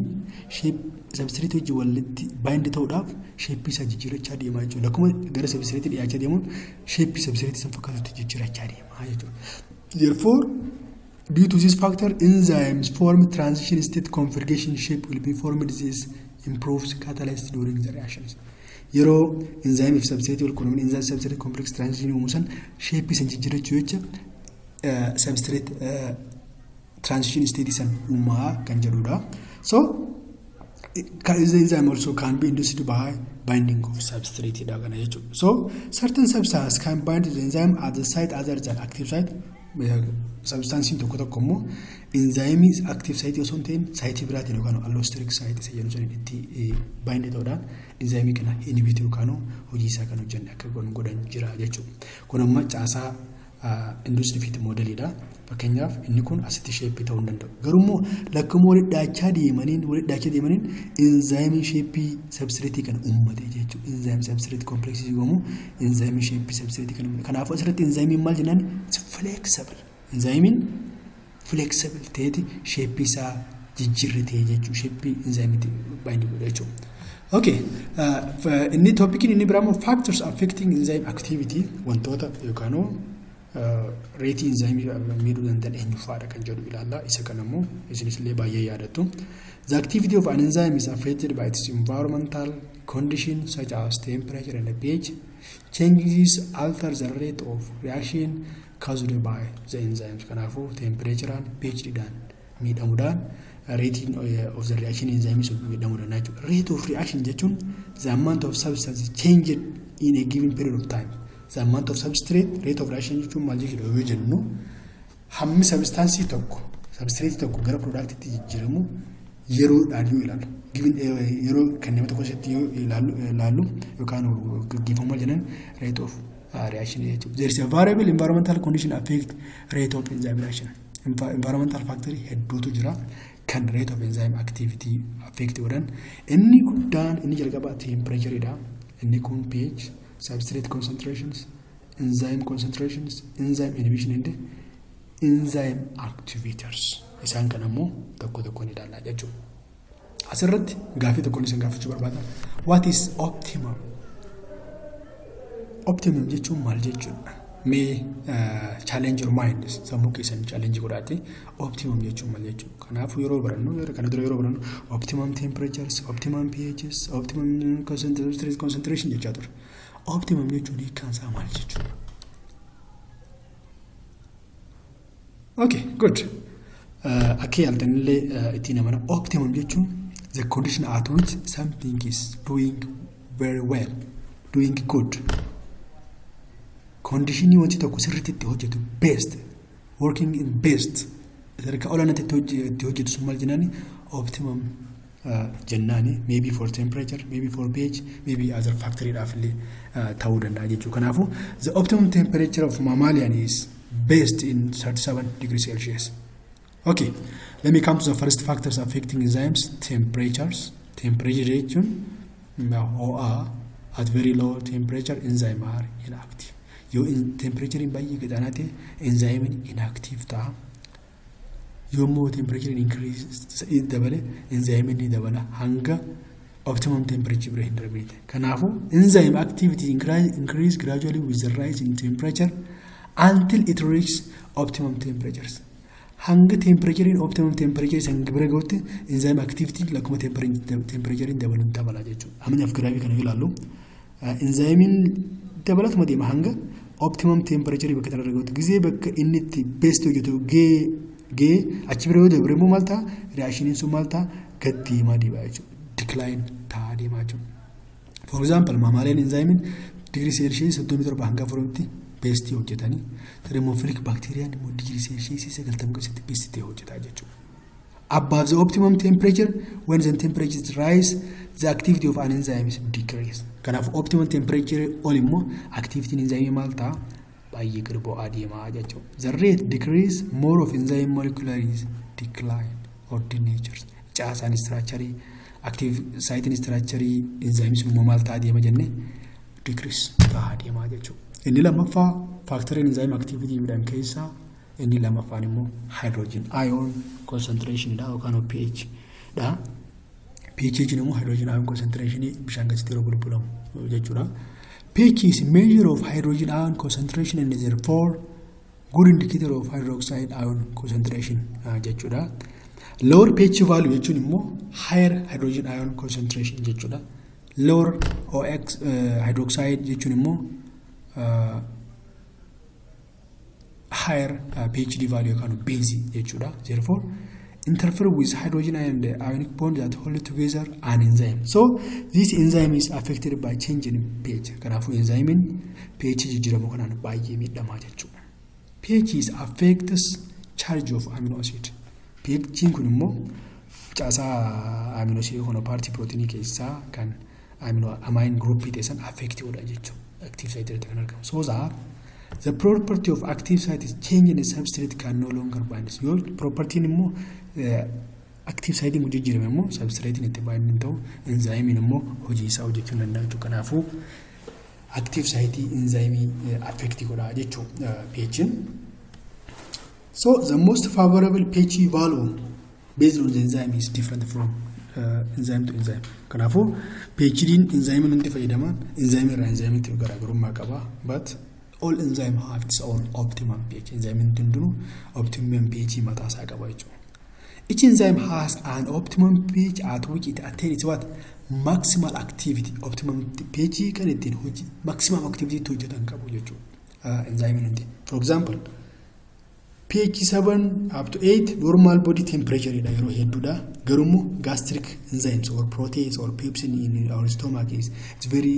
shape substrate wajji walitti bind ta'uudhaaf shape isa jijjiirachaa deemaa jechuudha. Akkuma gara substrate dhiyaachaa deemuun shape substrate san fakkaatutti jijjiirachaa deemaa jechuudha. Therefore, due to this factor, enzymes form transition state configuration shape will be formed. This improves catalyst during the reactions. Yeroo enzyme if substrate wal qunnamanii enzyme substrate complex transition uumusan shape isa jijjiirachuu jecha substrate transition state is kan jedhudha. So the enzyme also can be induced by binding of substrate. So certain substances can bind to the enzyme at the site other than active site. Substance in tokko immoo enzyme is active site osoo hin ta'in site biraatiin yookaan allosteric site isa jedhamu sun itti bind ta'uudhaan enzyme kana inhibit yookaan hojii isaa kan hojjenne akka godhan jira jechuudha. Kun amma caasaa induced fit modelidha. Fakkeenyaaf inni kun asitti shape ta'uu hin danda'u. Garuu lakkuma walitti dhaachaa deemaniin enzyme shape substrate kan uummate jechuudha. Enzyme substrate complex jedhamu enzyme shape substrate kan uummate. Kanaafuu asirratti enzyme maal jennaan flexible. Enzyme flexible ta'eeti shape isaa jijjiirratee jechuudha. Shape enzyme bind godha jechuudha. Okay, inni topikiin inni biraamu factors affecting enzyme activity wantoota yookaan reetii enzyme miidhuu danda'an eenyufaadha kan jedhu ilaalla. Isa kanammoo isinis illee baay'ee yaadattu. The activity of an enzyme is affected by its environmental conditions such as temperature and pH. Changes alter the rate of reaction caused by the enzymes. Kanaafuu temperature and pH dhaan miidhamuudhaan rating of the reaction enzymes miidhamuudhaan jechuudha. Rate of reaction jechuun the amount of substance changed in a given period of time. The amount of substrate, rate of reaction jechuun maal jechuudha yoo jennu hammi substance substrate tokko gara product itti jijjiiramu yeroodhaan yoo ilaalu. Given yeroo kan nama tokko keessatti yoo ilaalu yookaan gaggeeffamu jennan rate of reaction jechuudha. There is a variable environmental condition affect rate of enzyme reaction. Environmental factor hedduutu jira kan rate of enzyme activity affect godhan. Inni guddaan inni jalqaba temperature dha. Inni kun pH, substrate concentrations, enzyme concentrations, enzyme inhibition and enzyme activators. Isaan kan ammoo tokko ni ilaalla jechuudha. Asirratti gaafii tokkoon isin gaafachuu barbaada. What is optimum? Optimum jechuun maal jechuudha? May challenge your mind. Sammuu keessan challenge godhaate optimum jechuun maal jechuudha? Kanaafuu yeroo barannu optimum temperatures, optimum pHs, optimum concentration jechaa ture. Optimum jechuun hiikkaan isaa maal jechuudha? Okay, good. Akka yaaltanillee ittiin amana optimum jechuun the condition at which something is doing very well, doing good. Conditionii wanti tokko sirriitti itti hojjetu best, working in best. Sadarkaa olaanaatti itti hojjetu sun maal jennaani? Optimum jennaani. Maybe for temperature, maybe for pH, maybe other factoryidhaaf illee ta'uu danda'a jechuudha. Kanaafuu the optimum temperature of mammalian is based in 37 degrees Celsius. Okay, let me come to the first factors affecting enzymes. Temperatures. Temperature jechuun OR at very low temperature enzyme are inactive. Yoo temperature baay'ee gadaanaa ta'e enzyme inactive ta'a. Yommuu temperature increase dabale enzyme ni dabala hanga optimum temperature bira hin darbine. Kanaafuu enzyme activity increase gradually with the rise in temperature until it reaches optimum temperatures. Hanga temperature in optimum temperature san bira ga'utti enzyme activity lakkuma temperature dabaluun dabala jechuudha. Amanaaf giraafii kana ilaallu enzyme dabalatuma deema hanga optimum temperature bakka irra ga'utti gizee bakka inni itti best hojjetu gee achi bira yoo dabre immoo maal ta'a reactioniin sun maal ta'a gad deemaa deema jechuudha. Decline ta'a deemaa jechuudha. For example mammalian enzyme degree Celsius 37 hanga 40 beestii hojjetanii thermophilic bacteria immoo digirii Celsius 90 keessatti beestii hojjetaa jechuudha. Above the optimum temperature, when the temperature rise, the activity of an enzyme is decreased. Kanaaf optimum temperature ol immoo activity enzyme maal ta'a baay'ee gadi bu'aa deemaa jechuudha. The rate decrease, more of enzyme molecules decline or denatures. Caasaan structure, active site structure enzymes immoo maal ta'a deema jennee decrease ta'a deemaa jechuudha. Inni lammaffaa factor enzyme activity midhaan keessaa inni lammaffaan immoo hydrogen ion concentration dha yookaan pH dha. pH immoo hydrogen ion concentration bishaan keessatti yeroo bulbulamu jechuudha. pH is measure of hydrogen ion concentration and therefore good indicator of hydroxide ion concentration jechuudha. Lower pH value jechuun immoo higher hydrogen ion concentration jechuudha. Lower OX hydroxide jechuun immoo higher pH value kind of base jechuudha. Therefore interfere with hydrogen and the ionic bond that hold together an enzyme. So this enzyme is affected by change in pH. Kanafu enzyme in pH jijjiiramu kanaan baay'ee miidhamaa jechuudha. pH is affects charge of amino acid. pH kun immoo caasaa amino acid kana party protein keessaa kan amine group ittiin affect godha jechuudha. Active site irratti kan argamu. So that the property of active site is changing the substrate can no longer bind. Your property immoo active site immoo jijjiirame immoo substrate itti bind ta'u enzyme immoo hojii isaa hojjechuu danda'a jechuudha. Kanaafuu active site enzyme affect godha jechuudha pH. So the most favorable pH value based on the enzyme is different from enzyme to enzyme. Kanaafuu pH enzyme nuti fayyadaman enzyme irraa enzyme itti garaagarummaa qaba, but all enzyme have its own optimum pH. Enzyme hundinuu optimum pH mataa isaa qaba jechuudha. Each enzyme has an optimum pH at which it attains what maximal activity. Optimum pH kan ittiin hojii maximum activity to hojjetan qabu jechuudha enzyme hundi. For example pH 7 up to 8 normal body temperature ida yero hedduudha. Garumo gastric enzymes or protease or pepsin in our stomach is it's very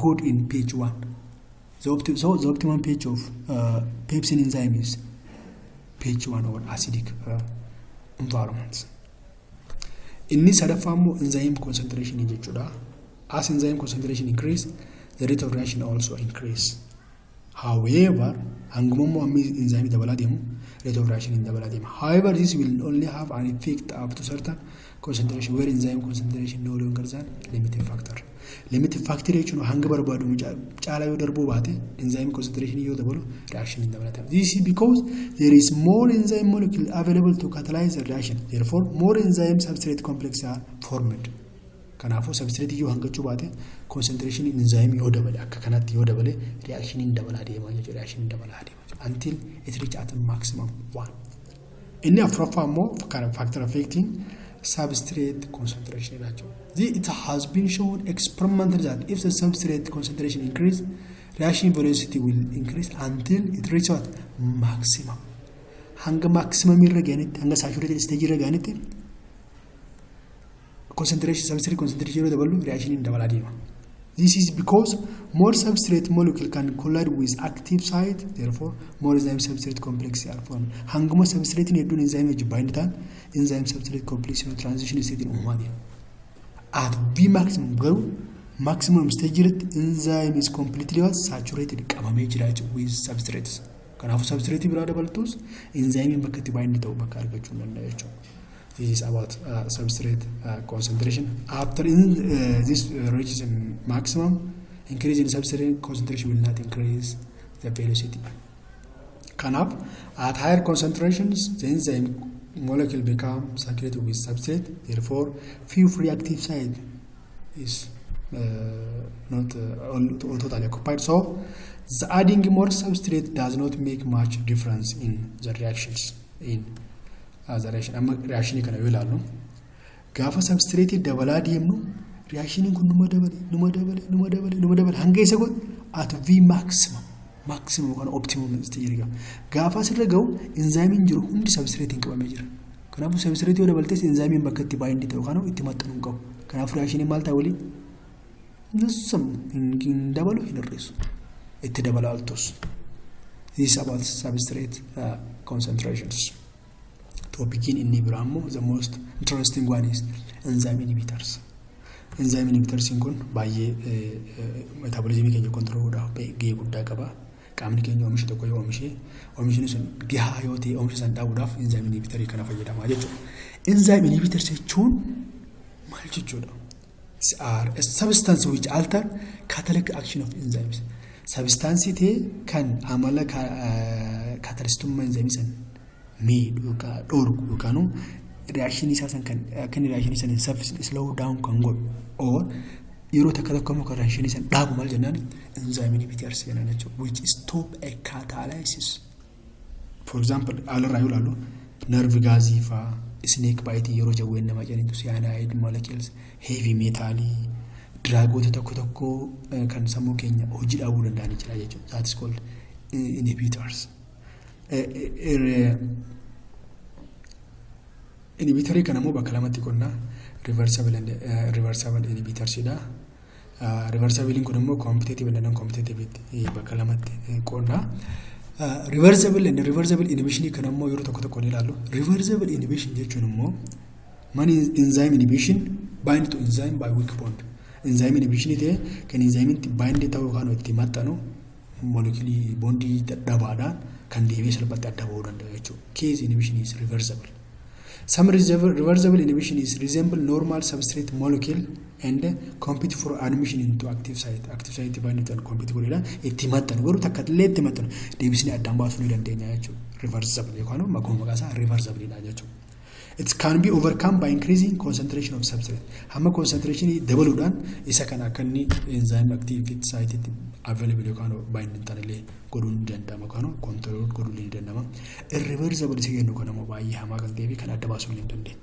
good in pH 1. The optimum pH of pepsin enzyme is pH 1 or acidic environments. Inni sadaffammo enzyme concentration jechuudha. As enzyme concentration increase, the rate of reaction also increase. However, hangumammo enzyme dabalaa deemu rate of reaction in dabalaa deema. However, this will only have an effect up to certain concentration where enzyme concentration no longer than limiting factor. Limiting factor jechuun hanga barbaadu caala yoo darbuu baate enzyme concentration yoo dabalu reaction in dabalaa deema. This is because there is more enzyme molecule available to catalyze the reaction. Therefore, more enzyme substrate complex are formed. Kanaafuu substrate yoo hangachuu baate concentration in enzyme yoo dabale akka kanatti yoo dabale reaction in dabalaa deema jechuudha. Reaction in dabalaa deema until it reach at maximum 1. Inni afuraffaa immoo factor affecting substrate concentration jechuudha. It has been shown experimentally that if the substrate concentration increase, reaction velocity will increase until it reaches what maximum. Hanga maximum irra gaanitti hanga saturated stage irra gaanitti concentration substrate concentration of the volume reaction in double edema. This is because more substrate molecule can collide with active site, therefore more enzyme substrate complex are formed. Hanguma substrate in enzyme bind tan enzyme substrate complex transition state in umadi. At V maximum go maximum stage enzyme is completely saturated with substrates. Can have substrate bradabletus enzyme bakati bind to bakarga chunanda. This is about substrate concentration. After this reaches maximum, increase in substrate concentration will not increase the velocity. At higher concentrations, the enzyme molecule become saturated with substrate. Therefore, few free active site is not totally occupied. So, the adding more substrate does not make much difference in the reactions. As a reaction, reaction kana yoo ilaallu gaafa substrate dabalaa deemnu reaction kun numa dabale hanga isa godhu at V maximum kana optimum stage jira. Gaafa sirra gahu enzyme jiru hundi substrate qabamee jira. Kanaafuu substrate yoo dabaltes enzyme bakka itti bind ta'u kana itti maxxanuu qabu. Kanaafuu reaction maal ta'a wali nusam hin dabalu hin hir'isu. itti dabalaaltus. This is about substrate concentrations. Topic in Nibramo, the most interesting one is enzyme inhibitors. Enzyme inhibitors in kun baay'ee metabolism keenya controluudhaaf gahee guddaa qaba. Qaamni keenya oomisha tokko yoo oomishni sun gahaa yoo ta'e oomisha san dhaabuudhaaf enzyme inhibitor kana fayyadama jechuudha. Enzyme inhibitors jechuun maal jechuudha? Are a substance which alter catalytic action of enzymes. Substance ta'e kan amala catalystummaa enzyme san miidhu yookaan dhorku yookaan reaction isaa san kan reaction isaa san slow down kan godhu or yeroo takka tokko reaction isaa dhaabu maal jennaan enzyme inhibitors jedhana jechuudha, which stop a catalysis. For example, alarraa yoo ilaallu nerve gaasii faa snake bite yeroo jawween nama jedhanitu cyanide molecules heavy metal draagoota tokko kan sammuu keenya hojii dhaabuu danda'an jira jechuudha. That is called inhibitors. Inhibitorii kana immoo bakka lamatti qonna reversible inhibitors jedha. Reversible kun immoo competitive and non-competitive bakka lamatti qonna. Reversible and reversible inhibition kana immoo yeroo tokko ni ilaallu. Reversible inhibition jechuun immoo enzyme inhibition bind to enzyme by weak bond. Enzyme inhibition ta'e kan enzyme itti bind ta'uu kan itti maxxanu molecule bondii dadhabaadhaan kan deebi'ee salphatti adda bahuu danda'a jechuudha. Case inhibition is reversible. Some reversible inhibition is resemble normal substrate molecule and compete for admission into active site. Active site bind to compete godhudha. Itti maxxanu garuu takka illee itti maxxanu deebisnee addaan baasuu ni dandeenya jechuudha. Reversible yookaan maqaa isaa reversible dha jechuudha. It can be overcome by increasing concentration of substrate. Hamma concentration dabaluudhaan isa kana akka inni enzyme active site itti available yookaan bind tanillee godhuu ni danda'ama yookaan control godhuu ni danda'ama. Irreversible isa jennu kana immoo baay'ee hamaa kan ta'eef kan adda baasuu ni dandeenya.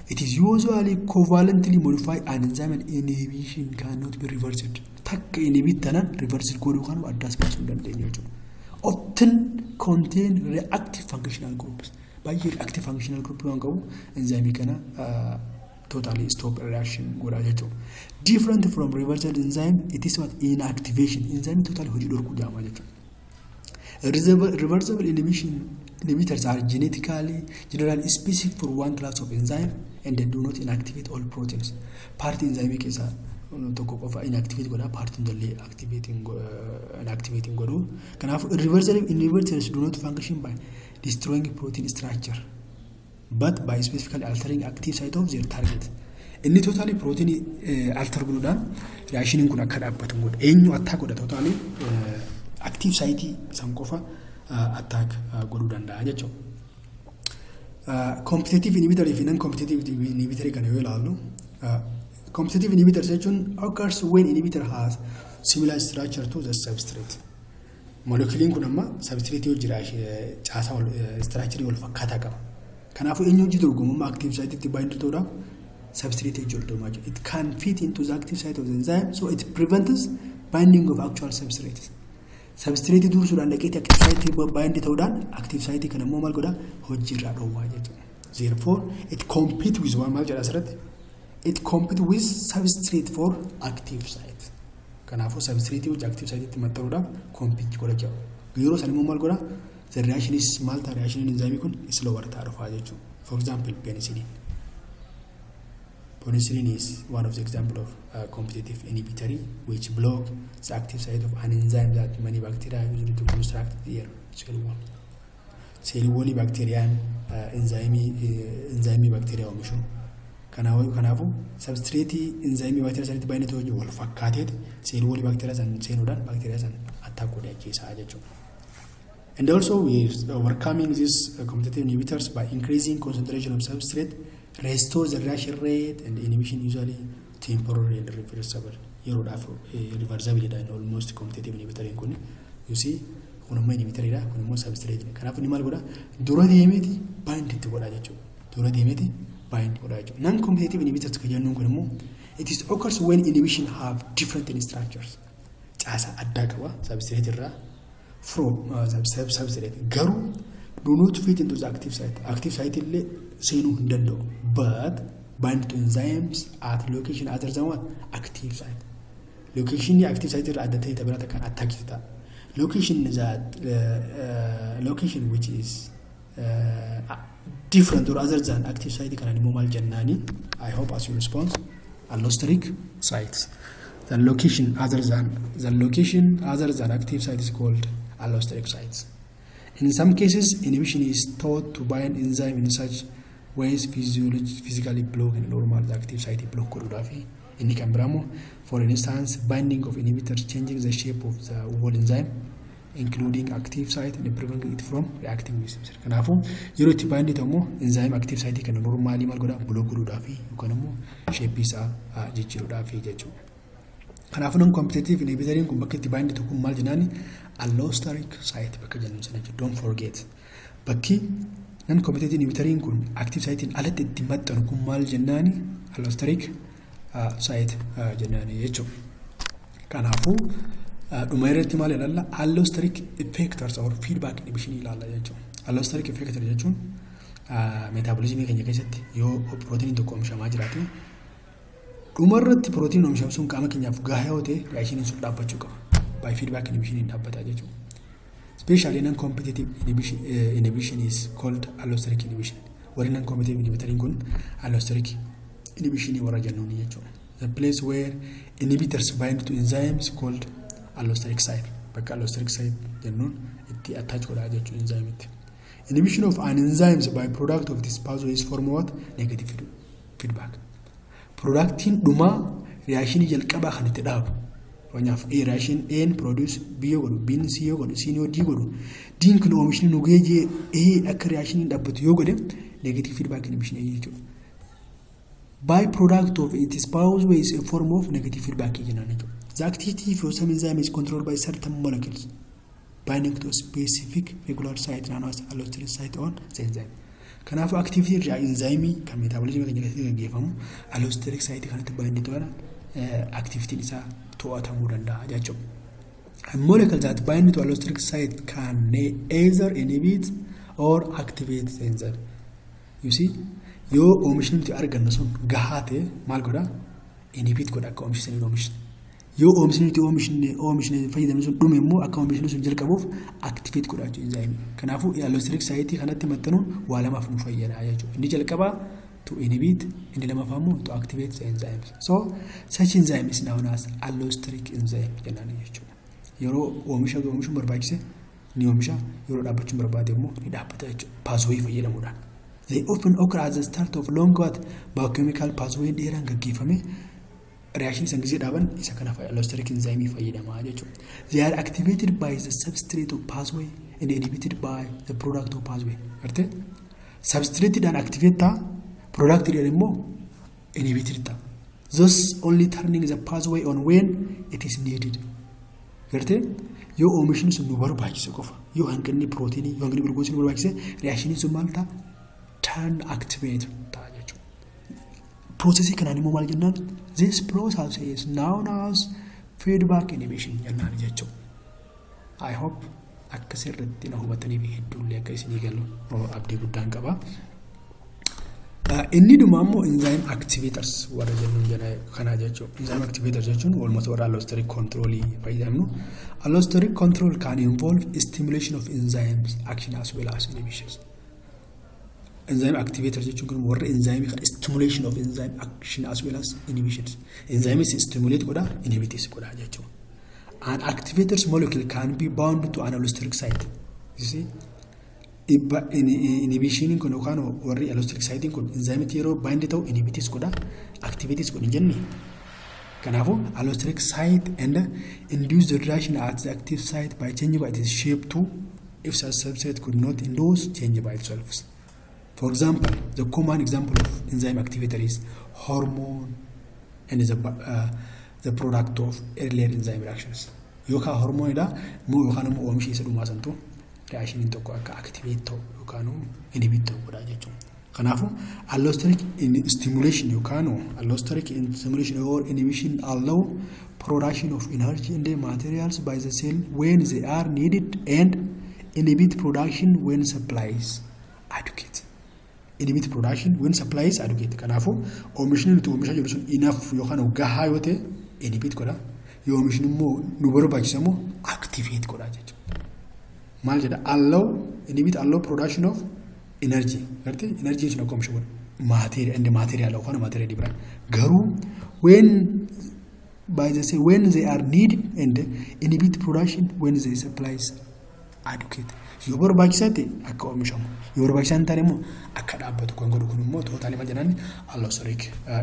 It is usually covalently modified and enzyme inhibition cannot be reversed. Takka inhibit tanan reverse godhuu kan adda baasuu ni dandeenya jechuudha. Often contain reactive functional groups. By active functional group waan qabu enzyme kana totally stop reaction godha jechuudha. Different from reversible enzyme, it is what inactivation. Enzyme totally hojii dhorkuu jedhama jechuudha. Reversible inhibitors are generally specific for one class of enzyme and they do not inactivate all proteins. Part enzyme keessaa tokko qofa inactivate godha, part hundallee inactivating godhu. Kanaaf reversible inhibitors do not function by destroying protein structure but by specifically altering active site of their target. Inni totally protein alter godhuudhaan reaction kun akka dhaabbatu godha. Eenyu attack godha totally active site san qofa attack godhuu danda'a jechuudha. Competitive inhibitor fi non-competitive inhibitor kana yoo ilaallu competitive inhibitor jechuun occurs when inhibitor has similar structure to the substrate. Moleculiin kun amma substrate yoo jira caasa structure wal fakkaataa qaba. Kanaafuu eenyu hojii dorgomummaa active site itti bind ta'uudhaaf substrate hojjetamuu jechuudha. It can fit into the active site of the enzyme so it prevents binding of actual substrate. Substrate dursuudhaan dhaqeetti active site bind ta'uudhaan active site kana immoo maal godha hojiirraa dhoowwaa jechuudha. Therefore it compete with one maal jedha asirratti it compete with substrate for active site. Kanaafuu substrate hojii active site itti maxxanuudhaaf compete godha jechuudha. Yeroo san immoo maal godha the reaction is maal ta'a reaction enzyme kun slower ta'a dhufaa jechuudha. For example penicillin. Penicillin is one of the example of competitive inhibitor which block the active site of an enzyme that many bacteria use to construct their cell wall. Cell wall bacteria enzyme bacteria oomishu. Kanaafuu substrate enzyme bacteria sanatti bind ta'uu wal fakkaateet cell wall bacteria san seenuudhaan bacteria san attack godha keessaa jechuudha. And also we are overcoming these competitive inhibitors by increasing concentration of substrate, restore the reaction rate and inhibition usually temporary and reversible. Reversible is almost competitive inhibitor in kun. You see, kunamma inhibitor ida kunamma substrate. Kanaafuu ni maal godha dura deemeti bind itti godha jechuudha. Dura deemeti bind godha jechuudha. Non-competitive inhibitors kan jennuun kun immoo it is occurs when inhibition have different structures. Caasa addaa qaba substrate irraa from substrate garuu do not fit into the active site. Active site illee seenuu hin danda'u but bind to enzymes at location other than what active site. location active site irra adda ta'e tabirata kan attack ta'a. Location is a location which is different or other than active site kan animal jannani. I hope as you respond allosteric sites. The location other than active site is called allosteric sites. In some cases, inhibition is thought to bind enzyme in such ways physically block and normal active site block korudafi. In Cambramo, for instance, binding of inhibitors changing the shape of the whole enzyme, including active site and preventing it from reacting with it. Kanafu, you to bind it enzyme active site can normally malgoda block korudafi. You can shape is a jichirudafi jechu. Kanafu non-competitive inhibitor in kumbaketi bind to kumal janani allosteric site bakajan. Don't forget. Baki non-competitive inhibitor in kun active site in alat itimat on kumal janani allosteric site jannani jechu. Kanafu dumayretti maal ilalla allosteric effectors or feedback inhibition ilalla jechu. Allosteric effector jechun metabolism keenya keessatti yoo protein tokko oomishamaa jiraate dhumarratti protein oomishamu sun qaama keenyaaf gahaa yoo ta'e reaction sun dhaabbachuu qaba. By feedback inhibition dhaabbata jechu. Especially non-competitive inhibition is called allosteric inhibition. Wari non-competitive inhibitor kun allosteric inhibition warra jennuuni jechuudha. The place where inhibitors bind to enzymes called allosteric site. Bakka allosteric site jennuun itti attach godhaa jechuudha enzyme itti. Inhibition of an enzymes by product of this pathway is form what? Negative feedback. Productiin dhuma reaction jalqabaa kan itti dhaabu. Wanyaaf A reaction A produce B yoo godhu B C yoo godhu C yoo D godhu D kun oomishni nu geejee A akka reaction dhaabbatu yoo godhe negative feedback inhibition jechuudha. Byproduct of its pathway is a form of negative feedback. The activity of some enzyme is controlled by certain molecules binding to a specific regular site known as allosteric site on the enzyme. Kanafu activity of enzyme can metabolism can give them allosteric site can bind to activity is to atamuranda. A molecule that bind to allosteric site can either inhibit or activate the enzyme. You see? Yoo oomishni nuti argannu sun gahaa ta'e maal godha inhibit godha akka oomishni sun oomishne. Yoo oomishni nuti oomishne fayyadamne sun dhume immoo akka oomishni sun jalqabuuf activate godha jechuudha enzyme. Kanaafuu allosteric site kanatti maxxanuun waa lamaaf nu fayyada jechuudha. Inni jalqabaa to inhibit, inni lammaffaa immoo to activate the enzymes. So such enzyme is known as allosteric enzyme jennaan jechuudha. Yeroo oomishuun barbaachise ni oomisha, yeroo dhaabbachuun barbaade immoo ni dhaabbata jechuudha. Pathway fayyadamuudhaan. They often occur at the start of long biochemical pathway dheeraan gaggeeffame reaction isaan gisee dhaaban isa kana allosteric enzyme fayyadamaa jechuudha. They are activated by the substrate of pathway and inhibited by the product of pathway. Garte substrate dhaan activate ta'a, product dhaan immoo inhibited ta'a. Thus only turning the pathway on when it is needed. Garte yoo oomishni sun nu barbaachise qofa yoo hanqinni proteinii yoo hanqinni glucose nu barbaachise reaction sun maal ta'a turn activate ta'a jechuudha. Process kanaan immoo maal jennaan this process is known as feedback inhibition jennaan jechuudha. I hope akka sirriitti na hubatanii fi hedduullee akka isinii galu abdii guddaan qaba. Inni dhuma immoo enzyme activators warra jennuun kana jechuudha. Enzyme activators jechuun walumaa warra allosteric control fayyadamnu. Allosteric control can involve stimulation of enzymes action as well as inhibitions. Enzyme activators jechuun warra enzyme stimulation of enzyme action as well as inhibitions. Enzyme is stimulate godha, inhibit godha jechuudha. An activator's molecule can be bound to an allosteric site. You see? Inhibition kun yookaan warri allosteric site kun enzyme yeroo bind ta'u inhibit godha, activate godha jenni. Kanaafuu allosteric site and induce the reaction at the active site by changing its shape to if such substrate could not induce change by itself. For example, the common example of enzyme activator is hormone and is the product of earlier enzyme reactions. Yoka hormone da mu yookaan immoo oomishi isa dhumaa santu reaction tokko akka activate ta'u yookaan inhibit ta'u godha jechuudha. Kanaafuu allosteric stimulation yookaan allosteric stimulation or inhibition allow production of energy in the materials by the cell when they are needed and inhibit production when supplies adequate. Inhibit production when supplies adequate. Kanaafuu oomishni nuti oomishaa jiru sun enough yookaan gahaa yoo ta'e inhibit godha. yoo oomishni immoo nu barbaachisamu activate godhaa jechuudha. Maal jedha allow inhibit allow production of energy. Gartee energy sun akka oomisha godha. Material yookaan material different. Garuu when they are needed and inhibit production when they supplies adequate. Yoo barbaachisaa ta'e akka oomishamu. Yoo barbaachisaa hin taane immoo akka dhaabbatu kan godhu kun immoo totally maal jedhani allosteric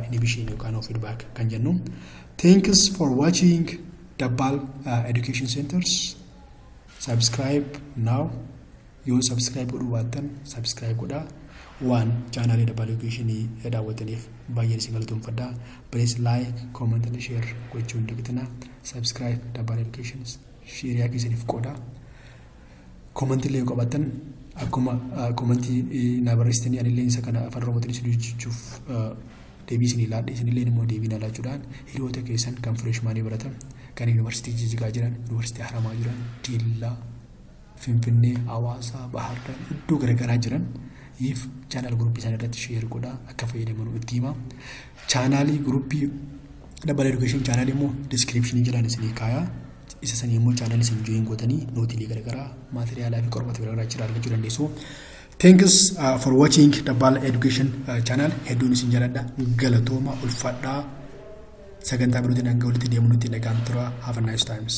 inhibition yookaan feedback kan jennu. Thanks for watching Dabbal Education Centers. Subscribe now. Yoo subscribe godhuu baattan subscribe godhaa. One channel Dabbal Education daawwataniif baay'ee isin galatoomfadha. Please like, comment and share gochuu hin dagatinaa. Subscribe Dabbal Education. Share yaa keessaniif qooda. Comment illee yoo qabaattan akkuma commentii na barreessitanii anillee isa kana afaan Oromootiin isin hojjechuuf deebii isin ilaadhe isinillee immoo deebii na laachuudhaan hiriyoota keessan kan freshmaanii baratan kan yuunivarsiitii Jijjigaa jiran, yuunivarsiitii Haramaa jiran, Diillaa, Finfinnee, Hawaasaa, Bahar Daar iddoo garaagaraa jiran if channel group isaanii irratti share godhaa akka fayyadaman itti hima. Channel group Dabbal Education channel immoo description jiran isinii kaayaa. Isa sanii immoo channel isin join gootanii nootiilee garaagaraa maateriaalaa fi qormaata garaagaraa jira argachuu dandeessu. Thanks for watching Dabbal Education channel. Hedduun isin jaalladha. Galatooma ulfaadhaa. Sagantaa birootiin hanga walitti deemnutti nagaan tura. Have a nice times.